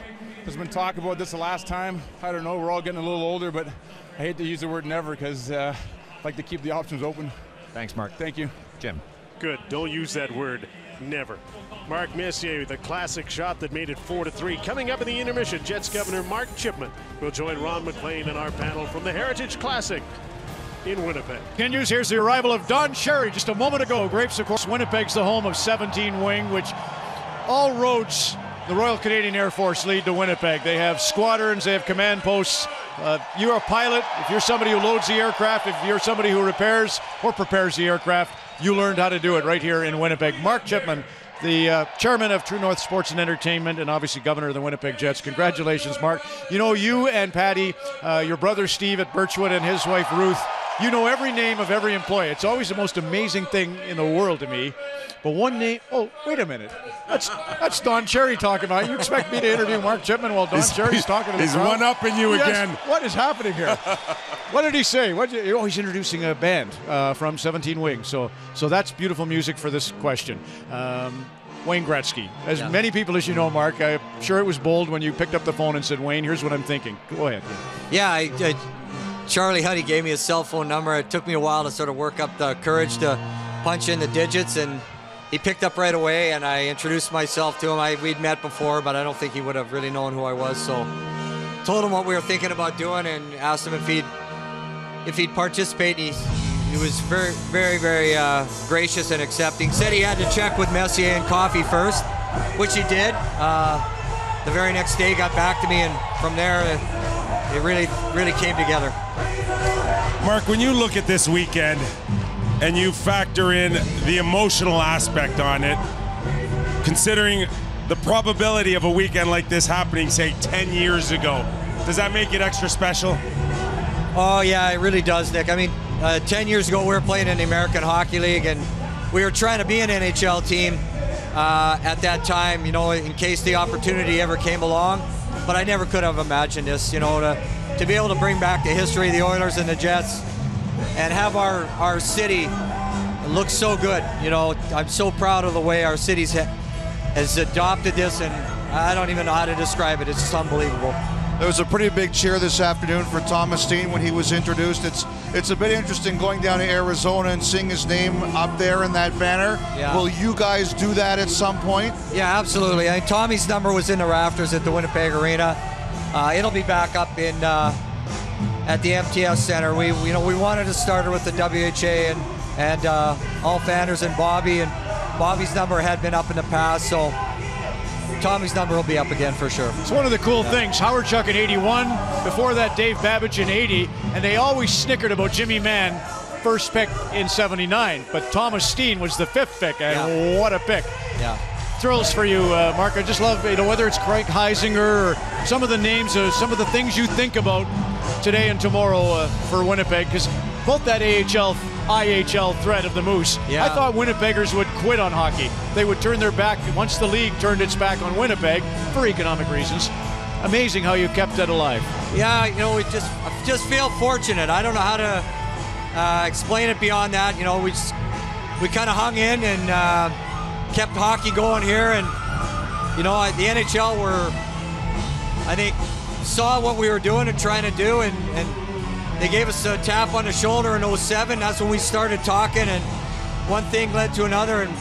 S4: There's been talk about this the last time. I don't know, we're all getting a little older, but I hate to use the word never because I like to keep the options open.
S14: Thanks, Mark.
S4: Thank you.
S14: Jim.
S3: Good, don't use that word, never. Mark Messier, the classic shot that made it 4-3. Coming up in the intermission, Jets Governor Mark Chipman will join Ron McLean in our panel from the Heritage Classic in Winnipeg.
S10: Continues. Here's the arrival of Don Cherry just a moment ago. Grapes, of course. Winnipeg's the home of 17 Wing, which all roads, the Royal Canadian Air Force, lead to Winnipeg. They have squadrons, they have command posts. You're a pilot. If you're somebody who loads the aircraft, if you're somebody who repairs or prepares the aircraft, you learned how to do it right here in Winnipeg. Mark Chipman, the chairman of True North Sports and Entertainment, and obviously governor of the Winnipeg Jets. Congratulations, Mark. You know, you and Patty, your brother Steve at Birchwood and his wife Ruth, you know every name of every employee. It's always the most amazing thing in the world to me. But one name, oh, wait a minute. That's Don Cherry talking about. You expect me to interview Mark Chipman while Don Cherry's talking to the
S23: He's
S10: crowd?
S23: one-upping you again.
S10: What is happening here? What did he say? He's introducing a band from 17 Wings. So that's beautiful music for this question. Wayne Gretzky. As many people as you know, Mark, I'm sure it was bold when you picked up the phone and said, Wayne, here's what I'm thinking. Go ahead.
S5: Yeah, Charlie Huddy gave me his cell phone number. It took me a while to sort of work up the courage to punch in the digits, and he picked up right away, and I introduced myself to him. We'd met before, but I don't think he would have really known who I was. So told him what we were thinking about doing and asked him if he'd participate. He was very, very, very gracious and accepting. Said he had to check with Messier and Coffey first, which he did. The very next day, got back to me, and from there, it really, really came together.
S23: Mark, when you look at this weekend and you factor in the emotional aspect on it, considering the probability of a weekend like this happening, say, 10 years ago, does that make it extra special?
S5: Oh, yeah, it really does, Nick. I mean, 10 years ago, we were playing in the American Hockey League, and we were trying to be an NHL team at that time, you know, in case the opportunity ever came along. But I never could have imagined this, you know, to be able to bring back the history of the Oilers and the Jets and have our city look so good. You know, I'm so proud of the way our city has adopted this, and I don't even know how to describe it. It's just unbelievable.
S21: There was a pretty big cheer this afternoon for Thomas Steen when he was introduced. It's a bit interesting going down to Arizona and seeing his name up there in that banner.
S5: Yeah.
S21: Will you guys do that at some point?
S5: Yeah, absolutely. I mean, Tommy's number was in the rafters at the Winnipeg Arena. It'll be back up in at the MTS Center. We wanted to start it with the WHA and All Fanders and Bobby, and Bobby's number had been up in the past, so Tommy's number will be up again for sure.
S10: It's one of the cool things. Howard Chuck in 81, before that Dave Babbage in 80, and they always snickered about Jimmy Mann, first pick in 79, but Thomas Steen was the 5th pick, and what a pick.
S5: Yeah.
S10: Thrills for you, Mark. I just love, you know, whether it's Craig Heisinger or some of the names, some of the things you think about today and tomorrow for Winnipeg, because both that AHL, IHL threat of the Moose.
S5: Yeah.
S10: I thought Winnipeggers would quit on hockey. They would turn their back once the league turned its back on Winnipeg for economic reasons. Amazing how you kept that alive.
S5: Yeah, you know, I just feel fortunate. I don't know how to explain it beyond that. You know, we kind of hung in and kept hockey going here, and you know, the NHL I think saw what we were doing and trying to do, and they gave us a tap on the shoulder in 07. That's when we started talking, and one thing led to another, and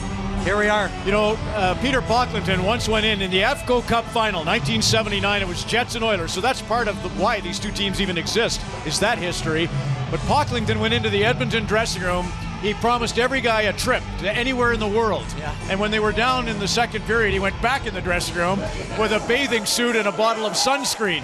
S5: here we are.
S10: You know, Peter Pocklington once went in the AFCO Cup final, 1979. It was Jets and Oilers, so that's part of why these two teams even exist, is that history. But Pocklington went into the Edmonton dressing room. He promised every guy a trip to anywhere in the world.
S5: Yeah.
S10: And when they were down in the second period, he went back in the dressing room with a bathing suit and a bottle of sunscreen.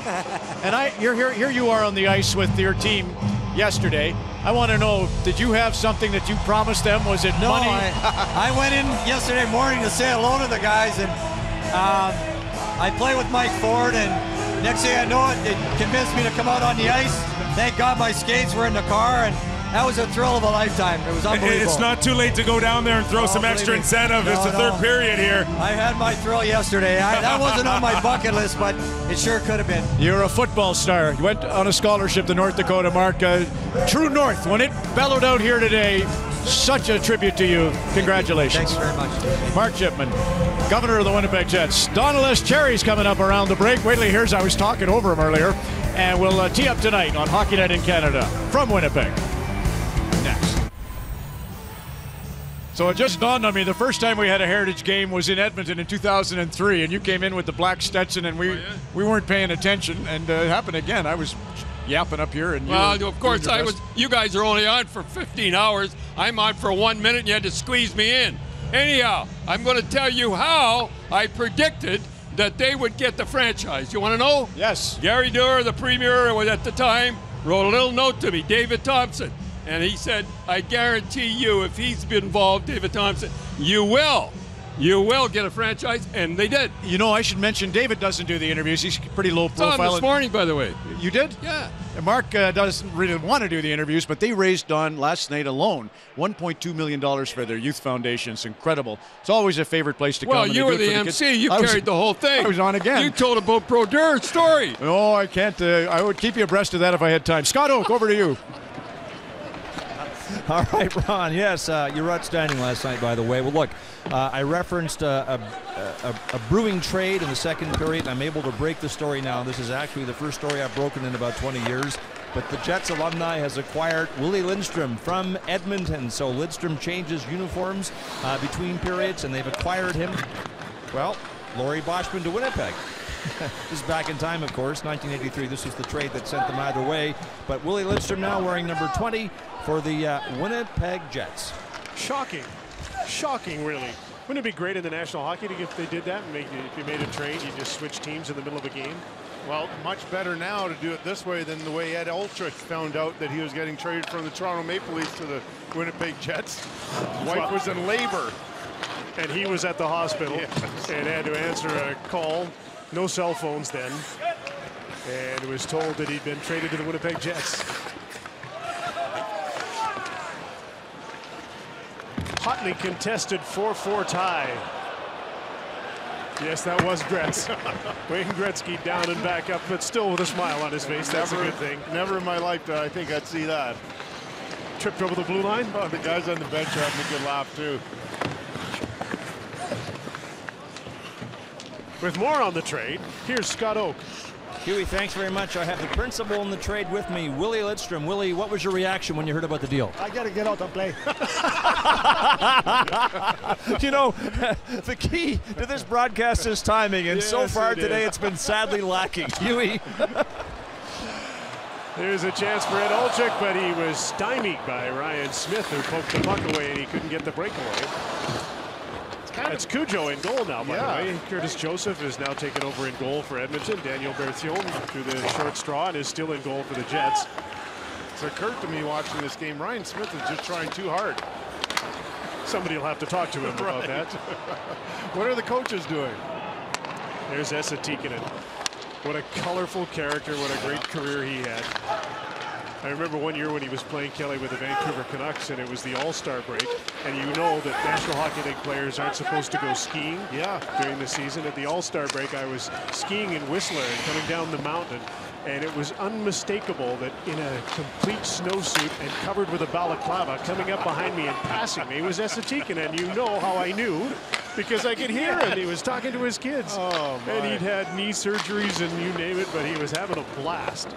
S10: And here you are on the ice with your team yesterday. I want to know, did you have something that you promised them? Was it money?
S5: I went in yesterday morning to say hello to the guys, and I play with Mike Ford, and next thing I know it convinced me to come out on the ice. Thank God my skates were in the car, and that was a thrill of a lifetime. It was unbelievable.
S23: It's not too late to go down there and throw some extra incentive. It's the third period here.
S5: I had my thrill yesterday. That wasn't on my bucket list, but it sure could have been.
S10: You're a football star. You went on a scholarship to North Dakota, Mark. True North, when it bellowed out here today, such a tribute to you. Congratulations.
S5: Thanks very much.
S10: Mark Chipman, governor of the Winnipeg Jets. Donald S. Cherry's coming up around the break. Wait till he hears I was talking over him earlier. And we'll tee up tonight on Hockey Night in Canada from Winnipeg. Next. So it just dawned on me, the first time we had a Heritage game was in Edmonton in 2003, and you came in with the black Stetson, and we weren't paying attention, and it happened again. I was yapping up here, and
S7: of course I was. You guys are only on for 15 hours. I'm on for 1 minute, and you had to squeeze me in. Anyhow, I'm going to tell you how I predicted that they would get the franchise. You want to know?
S10: Yes.
S7: Gary Doer, the premier at the time, wrote a little note to me, David Thompson. And he said, I guarantee you, if he's been involved, David Thompson, you will get a franchise, and they did.
S10: You know, I should mention, David doesn't do the interviews. He's pretty low profile.
S7: It's on this morning, by the way.
S10: You did?
S7: Yeah.
S10: Mark doesn't really want to do the interviews, but they raised on last night alone $1.2 million for their youth foundation. It's incredible. It's always a favorite place to come.
S7: Well, you were the MC. You carried the whole thing.
S10: I was on again.
S7: You told about Brodeur's story.
S10: Oh, I can't. I would keep you abreast of that if I had time. Scott Oak, over to you.
S14: All right, Ron. Yes, you were outstanding last night, by the way. Well, look, I referenced a brewing trade in the second period. I'm able to break the story now. This is actually the first story I've broken in about 20 years. But the Jets alumni has acquired Willie Lindstrom from Edmonton. So Lindstrom changes uniforms between periods, and they've acquired him. Well, Laurie Boschman to Winnipeg. This is back in time, of course, 1983. This was the trade that sent them either way. But Willie Lindstrom now wearing number 20 for the Winnipeg Jets.
S3: Shocking. Shocking, really. Wouldn't it be great in the National Hockey League if they did that? And if you made a trade, you just switch teams in the middle of a game?
S13: Well, much better now to do it this way than the way Ed Olczyk found out that he was getting traded from the Toronto Maple Leafs to the Winnipeg Jets. His wife was in labor.
S3: And he was at the hospital and had to answer a call. No cell phones then. And was told that he'd been traded to the Winnipeg Jets. Hotly contested 4-4 tie. Yes, that was Gretz. Wayne Gretzky down and back up, but still with a smile on his face. That's a good thing.
S13: Never in my life did I think I'd see that.
S3: Tripped over the blue line?
S13: Oh, the guys on the bench are having a good laugh, too.
S3: With more on the trade, here's Scott Oak.
S14: Huey, thanks very much. I have the principal in the trade with me, Willie Lindstrom. Willie, what was your reaction when you heard about the deal?
S18: I got to get out and play.
S14: You know, the key to this broadcast is timing, and so far today it's been sadly lacking. Huey.
S3: There's a chance for Ed Olczyk, but he was stymied by Ryan Smith, who poked the puck away, and he couldn't get the breakaway. It's Cujo in goal now, by the way. Curtis Joseph is now taken over in goal for Edmonton. Daniel Berthiaume through the short straw and is still in goal for the Jets.
S13: It's occurred to me watching this game, Ryan Smith is just trying too hard.
S3: Somebody will have to talk to him about that.
S13: What are the coaches doing?
S3: There's Esa Tikkanen. What a colorful character, what a great career he had. I remember one year when he was playing Kelly with the Vancouver Canucks, and it was the All-Star break, and you know that National Hockey League players aren't supposed to go skiing during the season. At the All-Star break, I was skiing in Whistler and coming down the mountain, and it was unmistakable that in a complete snowsuit and covered with a balaclava, coming up behind me and passing me was Esa Tikkanen, and you know how I knew, because I could hear him. He was talking to his kids.
S13: Oh, my.
S3: And he'd had knee surgeries and you name it, but he was having a blast.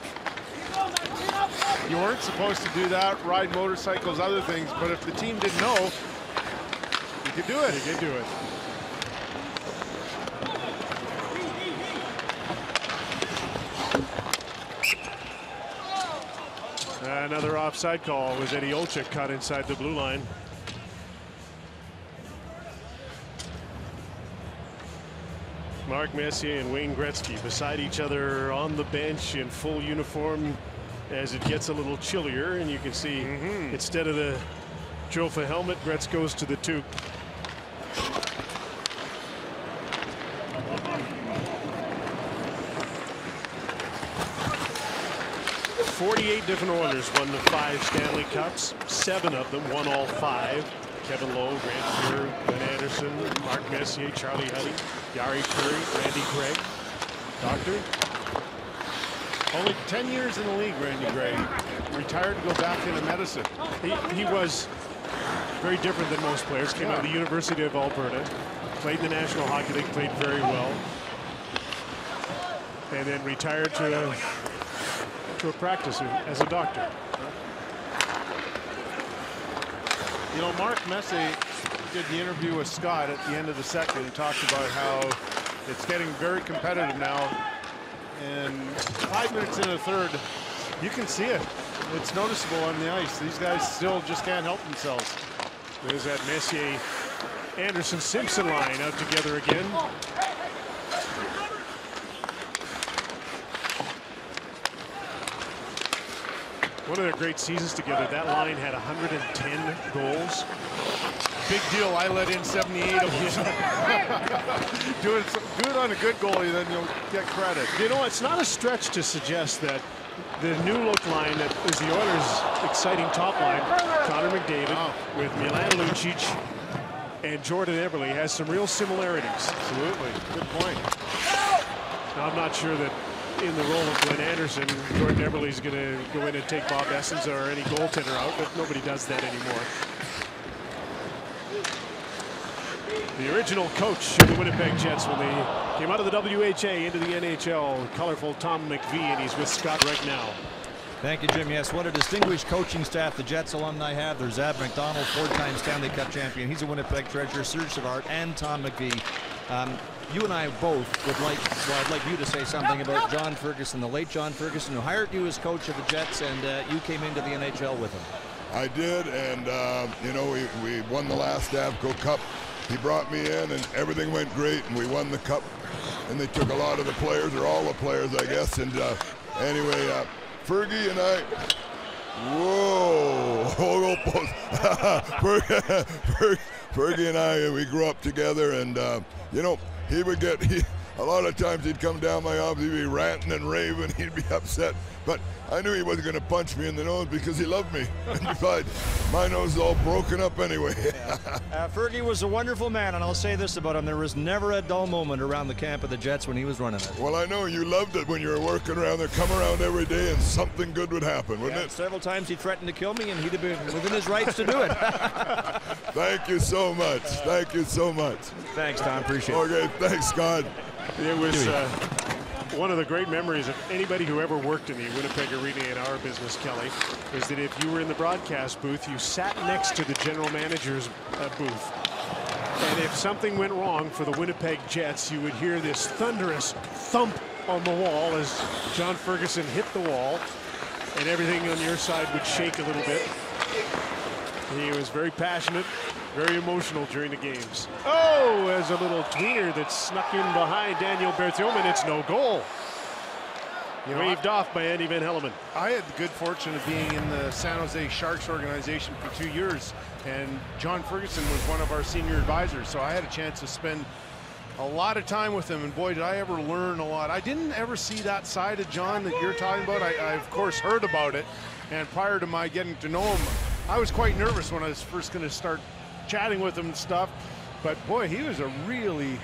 S13: You weren't supposed to do that, ride motorcycles, other things, but if the team didn't know, you could do it.
S3: You could do it. Another offside call was Eddie Olczyk caught inside the blue line. Mark Messier and Wayne Gretzky beside each other on the bench in full uniform as it gets a little chillier, and you can see instead of the Jofa helmet, Gretz goes to the toque. "48 different Oilers won the 5 Stanley Cups. 7 of them won all 5. Kevin Lowe, Grant Fuhr, Ben Anderson, Mark Messier, Charlie Huddy, Yari Curry, Randy Gregg. Doctor?
S13: Only 10 years in the league, Randy Gregg. Retired to go back into medicine.
S3: He was very different than most players. Came out of the University of Alberta. Played in the National Hockey League, played very well. And then retired to a practice as a doctor.
S13: You know, Mark Messier did the interview with Scott at the end of the second and talked about how it's getting very competitive now. And 5 minutes into the third, you can see it. It's noticeable on the ice. These guys still just can't help themselves.
S3: There's that Messier Anderson Simpson line out together again. One of their great seasons together. That line had 110 goals.
S13: Big deal. I let in 78 of them. do it on a good goalie, then you'll get credit.
S3: You know, it's not a stretch to suggest that the new look line that is the Oilers' exciting top line, Connor McDavid with Milan Lucic and Jordan Eberle, has some real similarities.
S13: Absolutely. Good point.
S3: Now, I'm not sure that in the role of Glenn Anderson, Jordan Eberle is going to go in and take Bob Essens or any goaltender out, but nobody does that anymore. The original coach of the Winnipeg Jets when they came out of the WHA into the NHL, colorful Tom McVie, and he's with Scott right now.
S14: Thank you, Jim. Yes, what a distinguished coaching staff the Jets alumni have. There's Ab McDonald, 4-time Stanley Cup champion. He's a Winnipeg treasure. Serge Savard and Tom McVie. You and I both would like, well, I'd like you to say something about John Ferguson, the late John Ferguson, who hired you as coach of the Jets, and you came into the NHL with him.
S8: I did, and you know, we won the last Avco Cup. He brought me in, and everything went great, and we won the cup. And they took a lot of the players, or all the players, I guess. And anyway, Fergie and I, whoa, Fergie and I, we grew up together, and you know, he would get, a lot of times he'd come down my office, he'd be ranting and raving, he'd be upset. But I knew he wasn't going to punch me in the nose because he loved me. And besides, my nose is all broken up anyway.
S14: Fergie was a wonderful man, and I'll say this about him. There was never a dull moment around the camp of the Jets when he was running it.
S8: Well, I know you loved it when you were working around there. Come around every day and something good would happen, wouldn't it?
S14: Several times he threatened to kill me, and he'd have been within his rights to do it.
S8: Thank you so much. Thank you so much.
S14: Thanks, Tom. Appreciate it.
S8: Okay, thanks, Scott.
S3: It was one of the great memories of anybody who ever worked in the Winnipeg Arena in our business, Kelly, is that if you were in the broadcast booth, you sat next to the general manager's booth. And if something went wrong for the Winnipeg Jets, you would hear this thunderous thump on the wall as John Ferguson hit the wall, and everything on your side would shake a little bit. He was very passionate, very emotional during the games. Oh, there's a little tweener that snuck in behind Daniel Berthiaume, and it's no goal. Waved off by Andy Van Hellemond.
S13: I had the good fortune of being in the San Jose Sharks organization for 2 years, and John Ferguson was one of our senior advisors, so I had a chance to spend a lot of time with him, and boy, did I ever learn a lot. I didn't ever see that side of John that you're talking about. I of course heard about it, and prior to my getting to know him, I was quite nervous when I was first going to start chatting with him and stuff, but boy, he was a really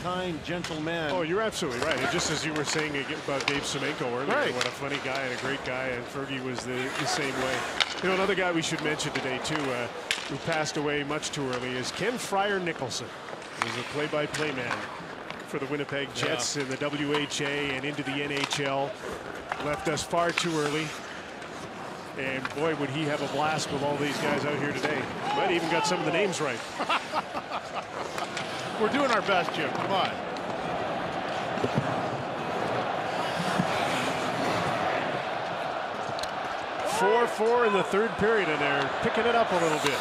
S13: kind, gentle man.
S3: Oh, you're absolutely right. And just as you were saying about Dave Semenko earlier,
S13: right.
S3: What a funny guy and a great guy, and Fergie was the same way. You know, another guy we should mention today, too, who passed away much too early, is Ken Fryer Nicholson. He was a play-by-play man for the Winnipeg Jets in the WHA and into the NHL. Left us far too early. And boy, would he have a blast with all these guys out here today. Might even got some of the names right.
S13: We're doing our best, Jim. Come on.
S3: .44 in the third period, and they're picking it up a little bit.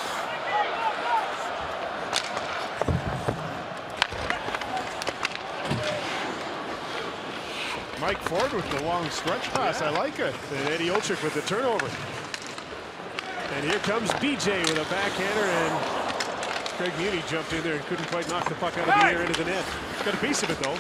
S13: Mike Ford with the long stretch pass. I like it.
S3: And Eddie Olczyk with the turnover. And here comes BJ with a backhander, and Craig Muni jumped in there and couldn't quite knock the puck out of the air into the net. Got a piece of it, though.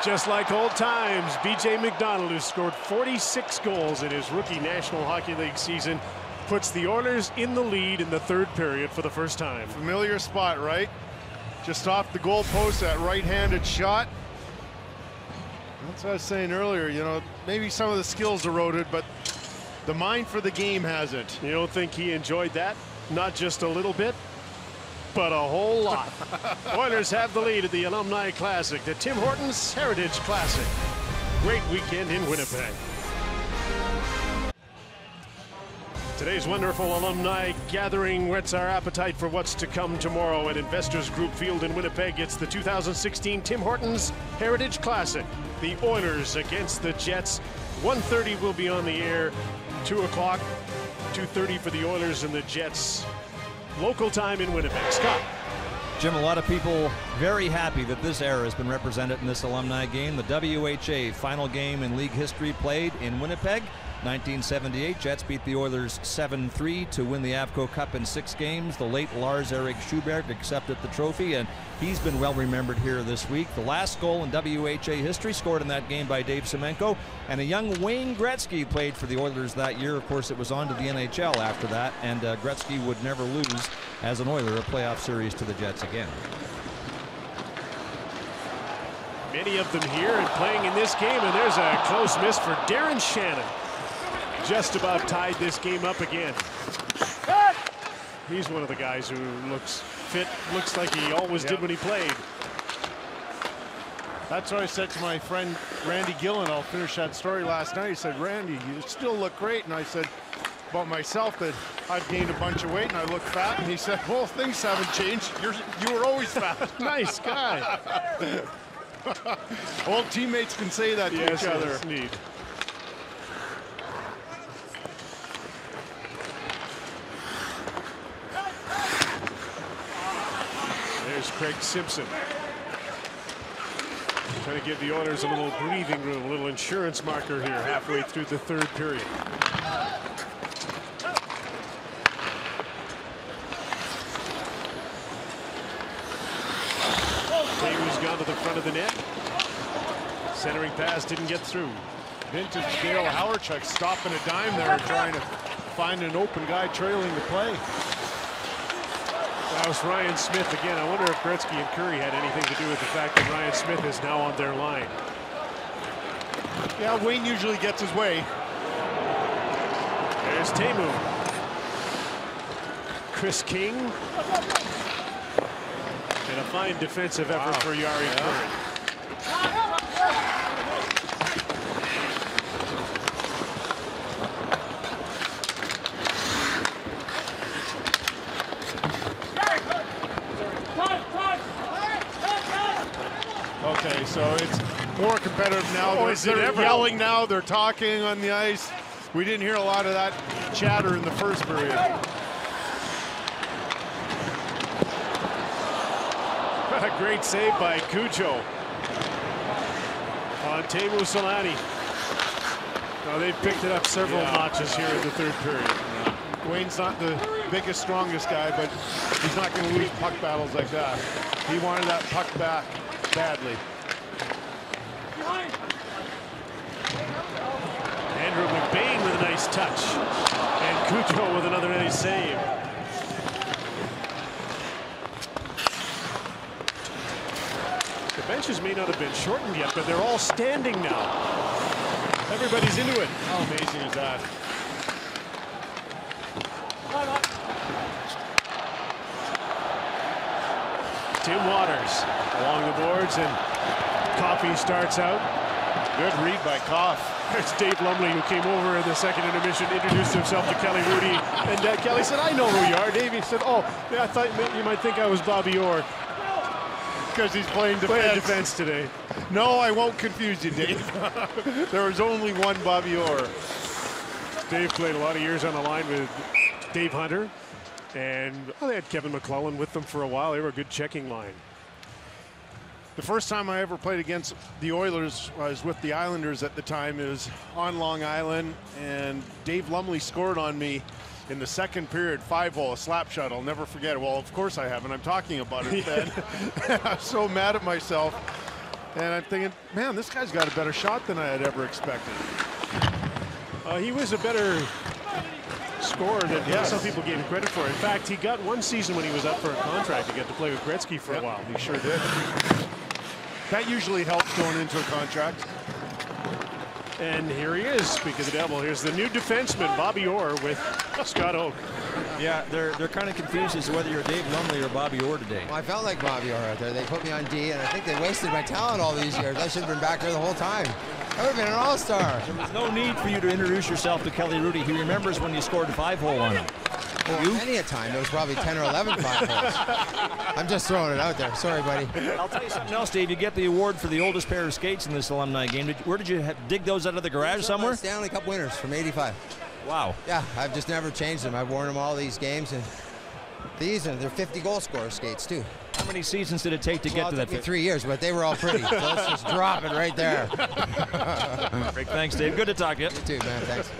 S3: Just like old times, BJ McDonald, who scored 46 goals in his rookie National Hockey League season, puts the Oilers in the lead in the third period for the first time.
S13: Familiar spot, right? Just off the goal post, that right-handed shot. That's what I was saying earlier, you know, maybe some of the skills eroded, but the mind for the game hasn't.
S3: You don't think he enjoyed that? Not just a little bit, but a whole lot. Oilers have the lead at the Alumni Classic, the Tim Hortons Heritage Classic. Great weekend in Winnipeg. Today's wonderful alumni gathering whets our appetite for what's to come tomorrow at Investors Group Field in Winnipeg. It's the 2016 Tim Hortons Heritage Classic. The Oilers against the Jets. 1:30 will be on the air. 2 o'clock, 2:30 for the Oilers and the Jets. Local time in Winnipeg. Scott.
S14: Jim, a lot of people very happy that this era has been represented in this alumni game. The WHA final game in league history played in Winnipeg. 1978, Jets beat the Oilers 7-3 to win the Avco Cup in 6 games. The late Lars-Erik Schubert accepted the trophy, and he's been well remembered here this week. The last goal in WHA history scored in that game by Dave Semenko, and a young Wayne Gretzky played for the Oilers that year. Of course, it was on to the NHL after that, and Gretzky would never lose as an Oiler a playoff series to the Jets again.
S3: Many of them here and playing in this game, and there's a close miss for Darren Shannon. Just about tied this game up again. He's one of the guys who looks fit, looks like he always did when he played.
S13: That's what I said to my friend Randy Gillen. I'll finish that story last night. He said, Randy, you still look great. And I said about myself that I've gained a bunch of weight and I look fat. And he said, well, things haven't changed. You were always fat. Nice guy. Old teammates can say that to each other.
S3: Yes, indeed. There's Craig Simpson. Trying to give the Oilers a little breathing room, a little insurance marker here halfway through the third period. Taylor's gone to the front of the net. Centering pass didn't get through.
S13: Vintage Dale Hawerchuk stopping a dime there, trying to find an open guy trailing the play.
S3: That was Ryan Smith again. I wonder if Gretzky and Curry had anything to do with the fact that Ryan Smith is now on their line.
S13: Yeah, Wayne usually gets his way.
S3: There's Teemu. Chris King. And a fine defensive effort for Jari Kurri.
S13: Okay, so it's more competitive now. They're yelling now. They're talking on the ice. We didn't hear a lot of that chatter in the first period.
S3: What a great save by Cujo on Teemu Selanne. Now they've picked it up several notches here in the third period.
S13: Wayne's not the biggest, strongest guy, but he's not going to lose puck battles like that. He wanted that puck back badly.
S3: Andrew McBain with a nice touch. And Cujo with another nice save. The benches may not have been shortened yet, but they're all standing now. Everybody's into it.
S13: How amazing is that?
S3: Tim Waters along the boards, and Coffey starts out.
S13: Good read by Koff.
S3: There's Dave Lumley, who came over in the second intermission, introduced himself to Kelly Rudy, and Kelly said, I know who you are. Davey said, oh, yeah, I thought you might think I was Bobby Orr.
S13: Because he's playing defense
S3: today.
S13: No, I won't confuse you, Dave. There was only one Bobby Orr.
S3: Dave played a lot of years on the line with Dave Hunter, and they had Kevin McClellan with them for a while. They were a good checking line.
S13: The first time I ever played against the Oilers was with the Islanders at the time. It was on Long Island, and Dave Lumley scored on me in the second period, 5-hole, a slap shot. I'll never forget it. Well, of course I haven't. I'm talking about it then. I'm so mad at myself. And I'm thinking, man, this guy's got a better shot than I had ever expected.
S3: He was a better scorer than some people gave him credit for. In fact, he got one season when he was up for a contract to get to play with Gretzky for a while.
S13: He sure did. That usually helps going into a contract.
S3: And here he is, speaking of the devil. Here's the new defenseman, Bobby Orr, with Scott Oak.
S14: Yeah, they're kind of confused as to whether you're Dave Lumley or Bobby Orr today.
S6: Well, I felt like Bobby Orr out there. They put me on D, and I think they wasted my talent all these years. I should have been back there the whole time. I would have been an all-star.
S14: There's no need for you to introduce yourself to Kelly Rudy. He remembers when you scored a 5-hole on him.
S6: Well, many a time. There was probably 10 or 11 5-holes. I'm just throwing it out there. Sorry, buddy.
S14: I'll tell you something else, Dave. You get the award for the oldest pair of skates in this alumni game. Where did you dig those out of the garage somewhere?
S6: Stanley Cup winners from '85.
S14: Wow.
S6: Yeah, I've just never changed them. I've worn them all these games, and they're 50 goal scorer skates too.
S14: How many seasons did it take to get to that?
S6: 3 years, but they were all pretty. So let's just drop it right there.
S14: Great, thanks, Dave. Good to talk to you.
S6: You too, man. Thanks.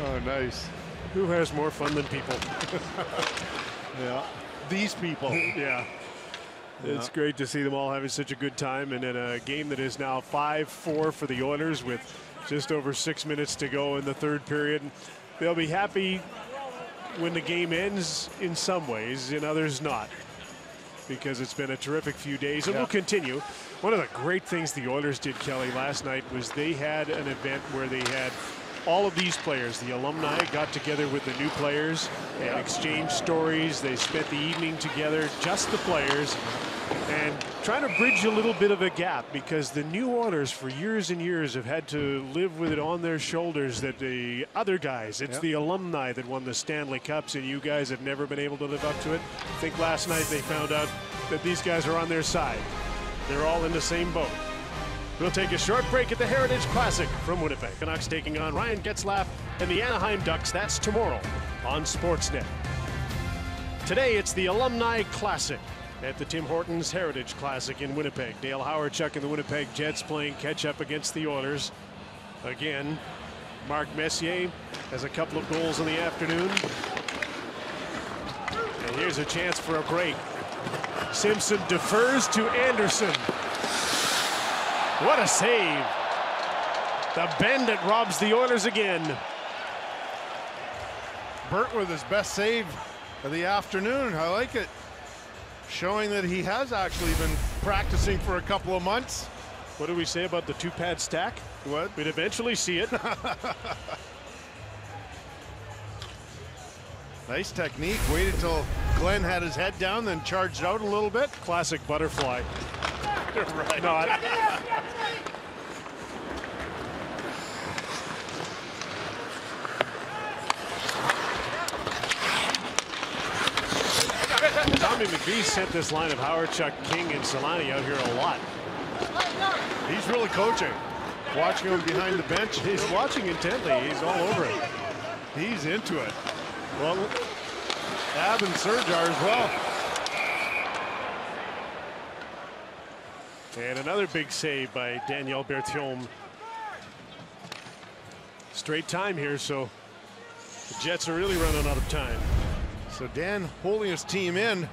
S13: Oh, nice.
S3: Who has more fun than people?
S13: Yeah. These people.
S3: Yeah. It's great to see them all having such a good time, and in a game that is now 5-4 for the Oilers with just over 6 minutes to go in the third period. They'll be happy when the game ends in some ways, in others not, because it's been a terrific few days, and we'll continue. One of the great things the Oilers did, Kelly, last night was they had an event where they had all of these players, the alumni, got together with the new players and exchanged stories. They spent the evening together, just the players. And trying to bridge a little bit of a gap, because the new Oilers for years and years have had to live with it on their shoulders that the other guys, it's the alumni that won the Stanley Cups, and you guys have never been able to live up to it. I think last night they found out that these guys are on their side. They're all in the same boat. We'll take a short break at the Heritage Classic from Winnipeg. Canucks taking on Ryan Getzlaf and the Anaheim Ducks. That's tomorrow on Sportsnet. Today it's the Alumni Classic at the Tim Hortons Heritage Classic in Winnipeg. Dale Hawerchuk and the Winnipeg Jets playing catch-up against the Oilers. Again, Mark Messier has a couple of goals in the afternoon. And here's a chance for a break. Simpson defers to Anderson. What a save. The Bandit robs the Oilers again.
S16: Burt with his best save of the afternoon. I like it. Showing that he has actually been practicing for a couple of months.
S3: What do we say about the two-pad stack?
S16: What?
S3: We'd eventually see it.
S16: Nice technique. Waited till Glenn had his head down, then charged out a little bit.
S3: Classic butterfly.
S16: Right.
S3: No, Tommy McVie sent this line of Hawerchuk, King, and Solani out here a lot.
S16: He's really coaching. Watching him behind the bench.
S3: He's watching intently. He's all over it.
S16: He's into it. Well, Ab and Serjar as well.
S3: And another big save by Daniel Berthiaume. Straight time here, so the Jets are really running out of time.
S16: So Dan holding his team in.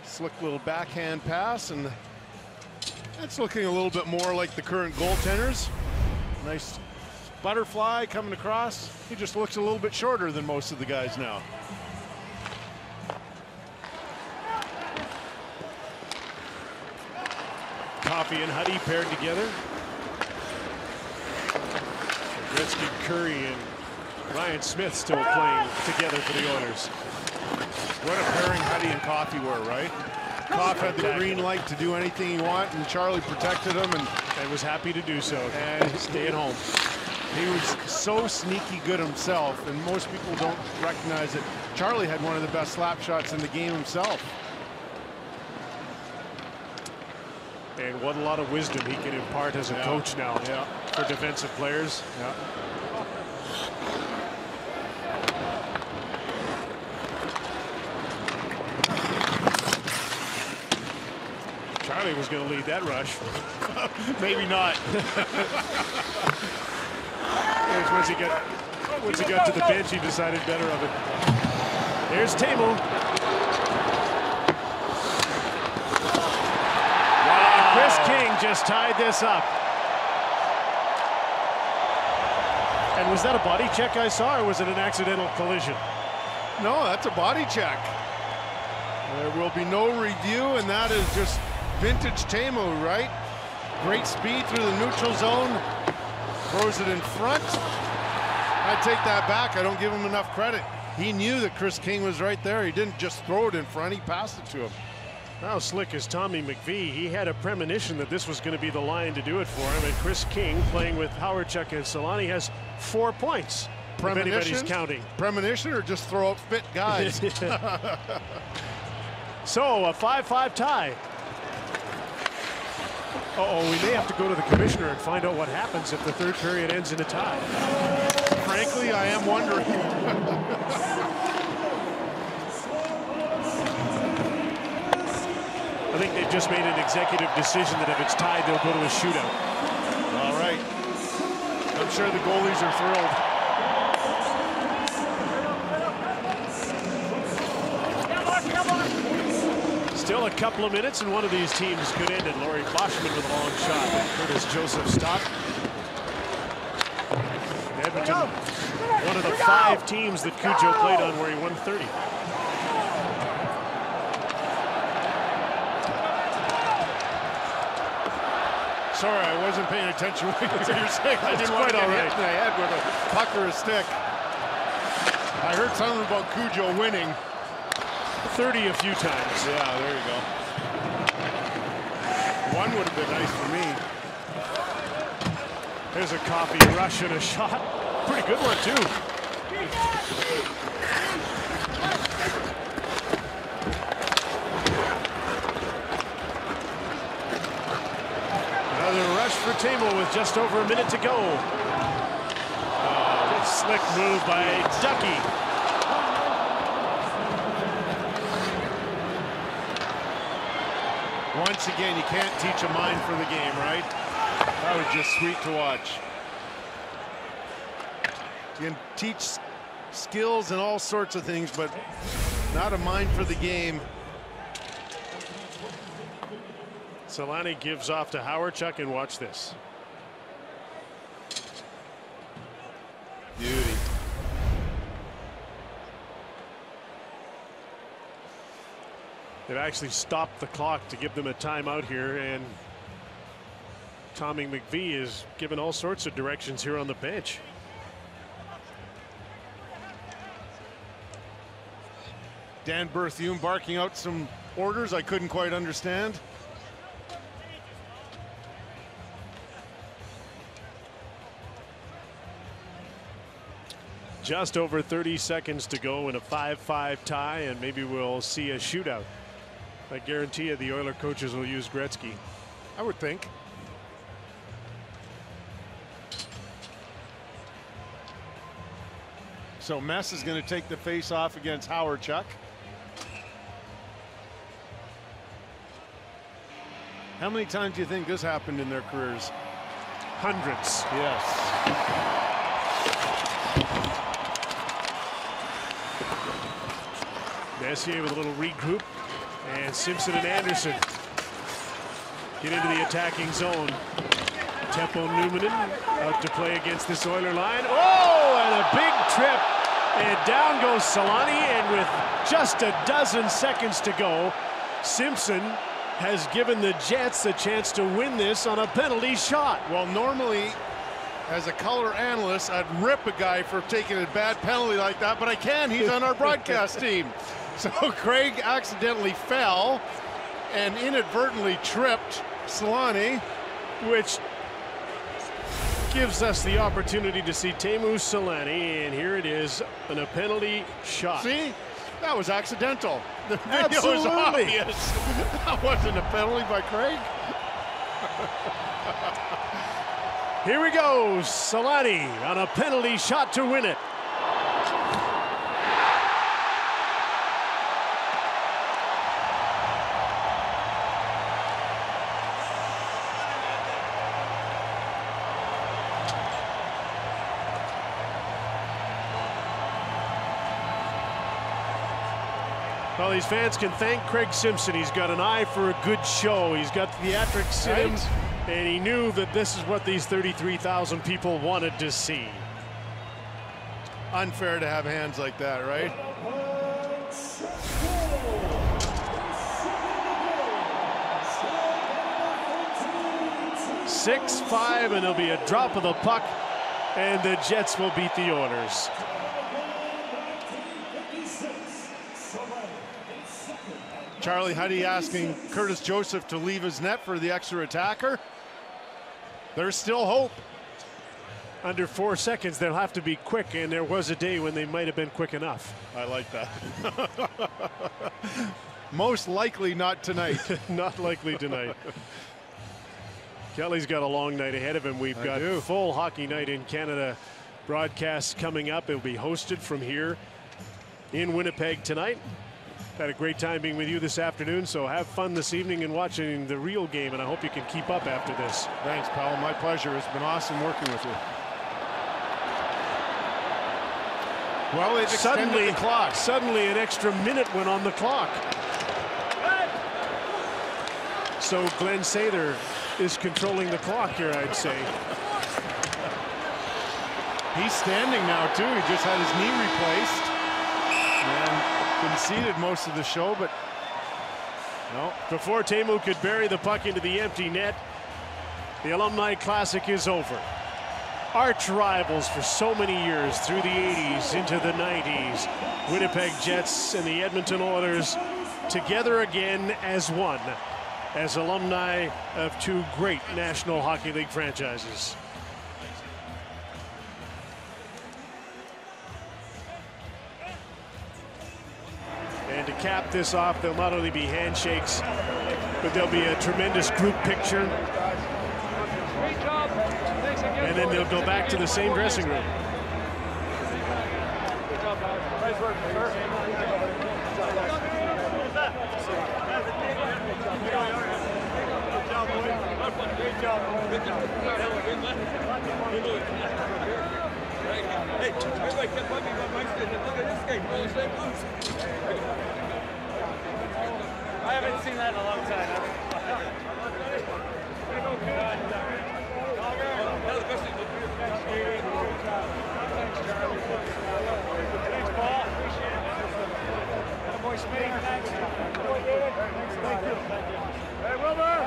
S16: Slick little backhand pass, and that's looking a little bit more like the current goaltenders. Nice butterfly coming across. He just looks a little bit shorter than most of the guys now.
S3: Coffey and Huddy paired together. Gretzky, Curry, and Ryan Smith still playing together for the Oilers.
S16: What a pairing Huddy and Coffey were, right? Coffey had the green light to do anything he wanted, and Charlie protected him and
S3: was happy to do so.
S16: And
S3: staying home.
S16: He was so sneaky good himself, and most people don't recognize it. Charlie had one of the best slap shots in the game himself.
S3: And what a lot of wisdom he can impart as a coach now for defensive players.
S16: Yeah.
S3: Charlie was going to lead that rush.
S16: Maybe not.
S3: Once he got to the bench, he decided better of it. There's Teemu. Wow. Chris King just tied this up. And was that a body check I saw, or was it an accidental collision?
S16: No, that's a body check. There will be no review, and that is just vintage Teemu, right? Great speed through the neutral zone. Throws it in front. I take that back. I don't give him enough credit. He knew that Chris King was right there. He didn't just throw it in front. He passed it to him.
S3: How slick is Tommy McVie? He had a premonition that this was going to be the line to do it for him. And Chris King, playing with Hawerchuk and Solani, has 4 points.
S16: Premonition?
S3: If anybody's counting.
S16: Premonition, or just throw out fit guys?
S3: So a 5-5 tie. Uh-oh, we may have to go to the commissioner and find out what happens if the third period ends in a tie.
S16: Frankly, I am wondering.
S3: I think they've just made an executive decision that if it's tied, they'll go to a shootout.
S16: All right. I'm sure the goalies are thrilled.
S3: Still a couple of minutes, and one of these teams could end it. Laurie Boschman with a long shot. Curtis Joseph stopped. Edmonton, one of the 5 teams that Cujo played on where he won 30.
S16: Sorry, I wasn't paying attention what you're saying. I didn't want to get hit in the head with a puck or a stick. I heard something about Cujo winning.
S3: 30 a few times.
S16: Yeah, there you go.
S13: One would have been nice for me. There's a coffee rush and a shot. Pretty good one, too. Another rush for Tamo with just over a minute to go. Good slick move by Ducky. Once again, you can't teach a mind for the game, right? That was just sweet to watch. You can teach skills and all sorts of things, but not a mind for the game. Solani gives off to Howardchuk, and watch this. Beauty. They've actually stopped the clock to give them a timeout here, and Tommy McVie is given all sorts of directions here on the bench. Dan Berthume barking out some orders I couldn't quite understand. Just over 30 seconds to go in a 5-5 tie, and maybe we'll see a shootout. I guarantee you the Oiler coaches will use Gretzky. I would think. So Mess is going to take the face off against Howardchuk. How many times do you think this happened in their careers? Hundreds. Yes. Messier with a little regroup, and Simpson and Anderson get into the attacking zone. Tempo Numanen out to play against this Oiler line. Oh, and a big trip, and down goes Solani, and with just a dozen seconds to go, Simpson has given the Jets a chance to win this on a penalty shot. Well, normally, as a color analyst, I'd rip a guy for taking a bad penalty like that, but I can't. He's on our broadcast team. So Craig accidentally fell and inadvertently tripped Solani, which gives us the opportunity to see Teemu Solani, and here it is on a penalty shot. See? That was accidental. The video was obvious. That wasn't a penalty by Craig. Here we go. Solani on a penalty shot to win it. Well, these fans can thank Craig Simpson. He's got an eye for a good show. He's got theatrics in him, and he knew that this is what these 33,000 people wanted to see. Unfair to have hands like that, right? .65, and there'll be a drop of the puck, and the Jets will beat the Oilers. Charlie Huddy asking Curtis Joseph to leave his net for the extra attacker. There's still hope. Under 4 seconds, they'll have to be quick, and there was a day when they might have been quick enough. I like that. Most likely not tonight. Not likely tonight. Kelly's got a long night ahead of him. We've got full hockey night in Canada broadcasts coming up. It'll be hosted from here in Winnipeg tonight. Had a great time being with you this afternoon, so have fun this evening and watching the real game, and I hope you can keep up after this. Thanks, pal. My pleasure. It's been awesome working with you. Well, it extended the clock. Suddenly an extra minute went on the clock. So Glenn Sather is controlling the clock here, I'd say. He's standing now, too. He just had his knee replaced. And been seated most of the show, but no. Before Teemu could bury the puck into the empty net, the Alumni Classic is over. Arch rivals for so many years through the 80s into the 90s. Winnipeg Jets and the Edmonton Oilers together again as one.
S3: as alumni of two great National Hockey League franchises. And to cap this off, there'll not only be handshakes, but there'll be a tremendous group picture. And then they'll go back to the same dressing room.
S9: I haven't seen that in a long time. Thanks, Paul. Appreciate it. Boy Smith, thanks. Boy David, thank you. Hey, Wilbur.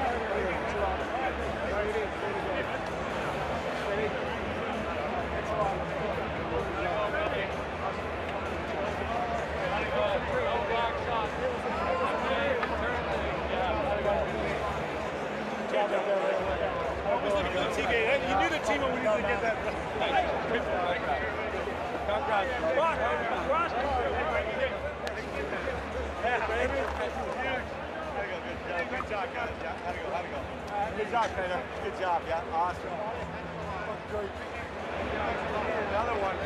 S9: You knew the team when we needed to get that. Good job, guys. How'd it go? Good job, Peter. Good job, yeah. Awesome. Another one.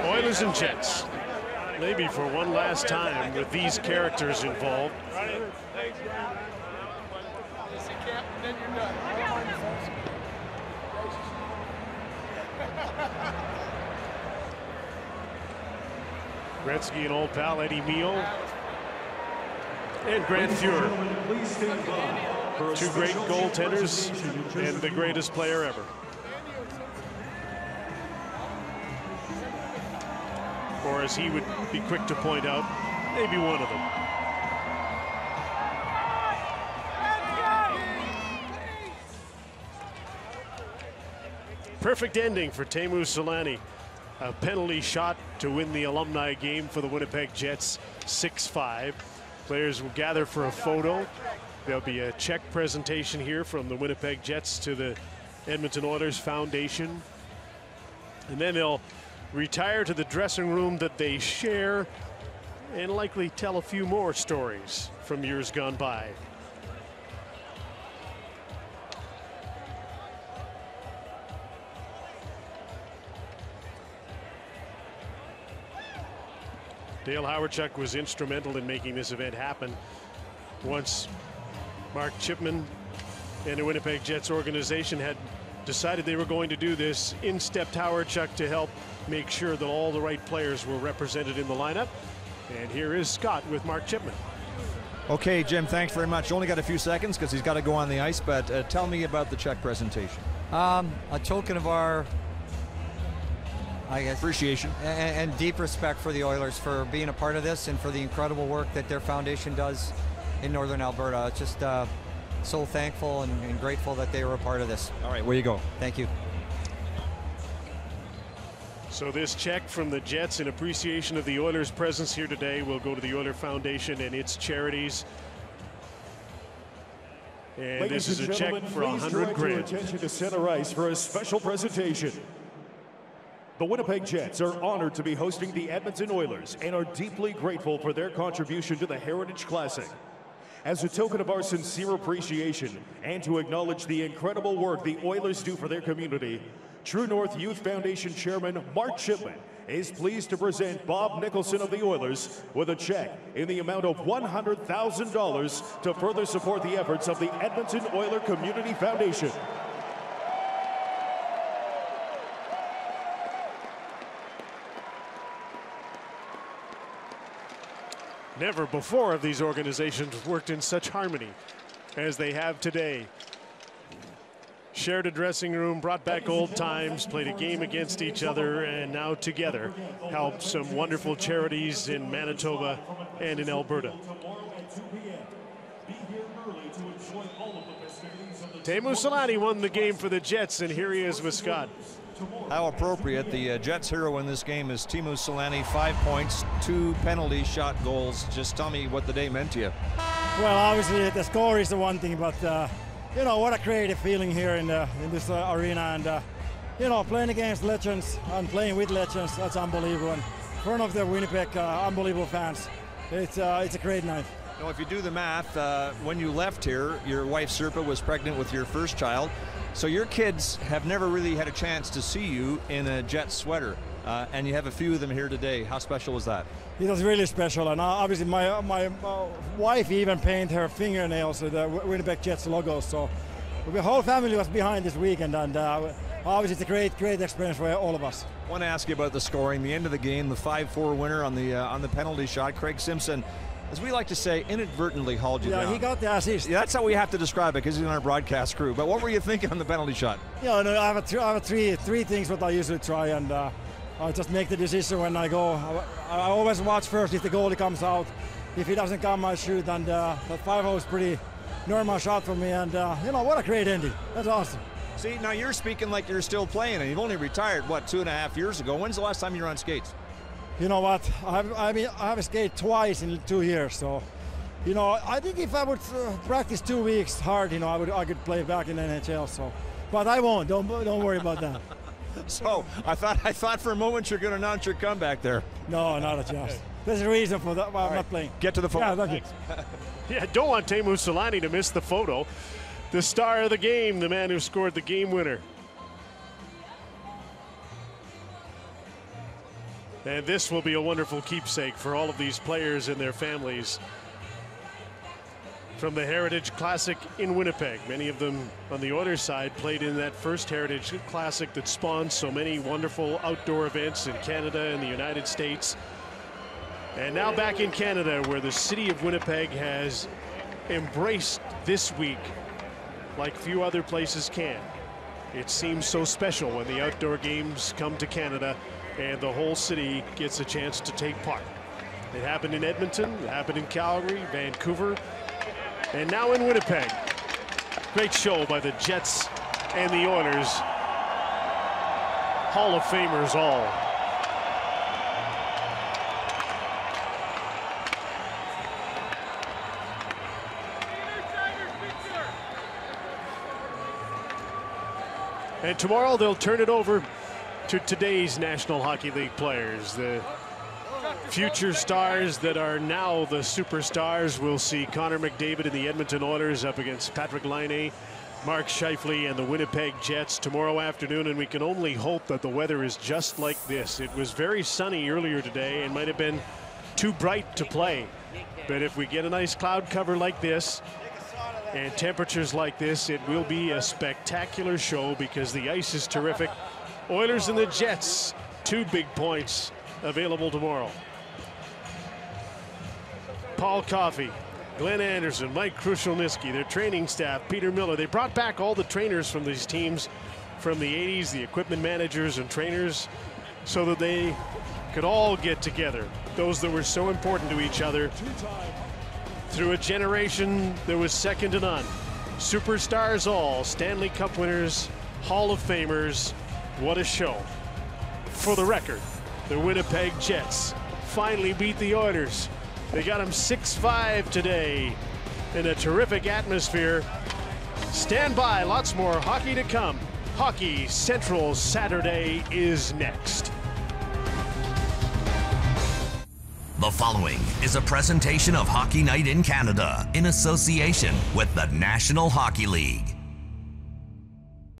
S3: Oilers and Jets, maybe for one last time with these characters involved. Gretzky and old pal Eddie Meal and Grant Fuhrer, two great goaltenders and the greatest player ever. Or as he would be quick to point out, maybe one of them. Perfect ending for Teemu Selanne. A penalty shot to win the alumni game for the Winnipeg Jets, 6-5. Players will gather for a photo. There'll be a check presentation here from the Winnipeg Jets to the Edmonton Oilers Foundation. And then they'll retire to the dressing room that they share and likely tell a few more stories from years gone by. Dale Howardchuk was instrumental in making this event happen. Once Mark Chipman and the Winnipeg Jets organization had decided they were going to do this, in stepped Howardchuk to help make sure that all the right players were represented in the lineup. And here is Scott with Mark Chipman.
S14: Okay, Jim, thanks very much. Only got a few seconds because he's got to go on the ice, but tell me about the check presentation.
S5: A token of our, I guess,
S14: appreciation
S5: and deep respect for the Oilers for being a part of this and for the incredible work that their foundation does in Northern Alberta. It's just so thankful and grateful that they were a part of this.
S14: All right, where you go.
S5: Thank you.
S3: So this check from the Jets in appreciation of the Oilers' presence here today will go to the Oiler Foundation and its charities. And
S11: Ladies
S3: this is
S11: and
S3: a check for $100 grand.
S11: Attention to center ice for a special presentation. The Winnipeg Jets are honored to be hosting the Edmonton Oilers and are deeply grateful for their contribution to the Heritage Classic. As a token of our sincere appreciation and to acknowledge the incredible work the Oilers do for their community, True North Youth Foundation Chairman Mark Chipman is pleased to present Bob Nicholson of the Oilers with a check in the amount of $100,000 to further support the efforts of the Edmonton Oiler Community Foundation.
S3: Never before have these organizations worked in such harmony as they have today. Shared a dressing room, brought back old times, played a game against each other, and now together helped some wonderful charities in Manitoba and in Alberta. Teemu Selanne won the game for the Jets, and here he is with Scott.
S14: How appropriate. The Jets' hero in this game is Teemu Selanne. 5 points, 2 penalty shot goals. Just tell me what the day meant to you.
S12: Well, obviously the score is the one thing, but you know, what a creative feeling here in this arena, and you know, playing against legends and playing with legends, that's unbelievable. And in front of the Winnipeg unbelievable fans, it's a great night.
S14: You know, if you do the math, when you left here, your wife Sirpa was pregnant with your first child. So your kids have never really had a chance to see you in a Jets sweater, and you have a few of them here today. How special was that?
S12: It was really special, and obviously my wife even painted her fingernails with the Winnipeg Jets logo. So the whole family was behind this weekend, and obviously it's a great experience for all of us.
S14: I want to ask you about the scoring. The end of the game, the 5-4 winner on the penalty shot. Craig Simpson, as we like to say, inadvertently hauled you down.
S12: Yeah, he got the assist.
S14: Yeah, that's how we have to describe it because he's on our broadcast crew. But what were you thinking on the penalty shot?
S12: Yeah, no, I have three things what I usually try, and I just make the decision when I go. I always watch first if the goalie comes out. If he doesn't come, I shoot, and that 5-0 is pretty normal shot for me, and you know, what a great ending. That's awesome.
S14: See, now you're speaking like you're still playing, and you've only retired, what, 2.5 years ago. When's the last time you were on skates?
S12: You know what? I have skated twice in 2 years, so you know, I think if I would practice 2 weeks hard, you know, I could play back in the NHL. So, but I won't. Don't worry about that.
S14: So I thought for a moment you're going to announce your comeback there.
S12: No, not a chance. There's a reason for that. Why I'm not playing.
S14: Get to the phone.
S12: Yeah, thanks.
S3: Yeah, don't want Teemu Selanne to miss the photo. The star of the game, the man who scored the game winner. And this will be a wonderful keepsake for all of these players and their families. From the Heritage Classic in Winnipeg. Many of them on the Oilers side played in that first Heritage Classic that spawned so many wonderful outdoor events in Canada and the United States. And now back in Canada, where the city of Winnipeg has embraced this week like few other places can. It seems so special when the outdoor games come to Canada and the whole city gets a chance to take part. It happened in Edmonton, it happened in Calgary, Vancouver, and now in Winnipeg. Great show by the Jets and the Oilers. Hall of Famers all. And tomorrow they'll turn it over to today's National Hockey League players. The future stars that are now the superstars. We'll see Connor McDavid and the Edmonton Oilers up against Patrick Laine, Mark Scheifele and the Winnipeg Jets tomorrow afternoon, and we can only hope that the weather is just like this. It was very sunny earlier today and might have been too bright to play. But if we get a nice cloud cover like this and temperatures like this, it will be a spectacular show because the ice is terrific. Oilers and the Jets, 2 big points available tomorrow. Paul Coffey, Glenn Anderson, Mike Krushelnyski, their training staff, Peter Miller. They brought back all the trainers from these teams from the 80s, the equipment managers and trainers, so that they could all get together. Those that were so important to each other through a generation that was second to none. Superstars all, Stanley Cup winners, Hall of Famers. What a show. For the record, the Winnipeg Jets finally beat the Oilers. They got them 6-5 today in a terrific atmosphere. Stand by, lots more hockey to come. Hockey Central Saturday is next.
S17: The following is a presentation of Hockey Night in Canada in association with the National Hockey League.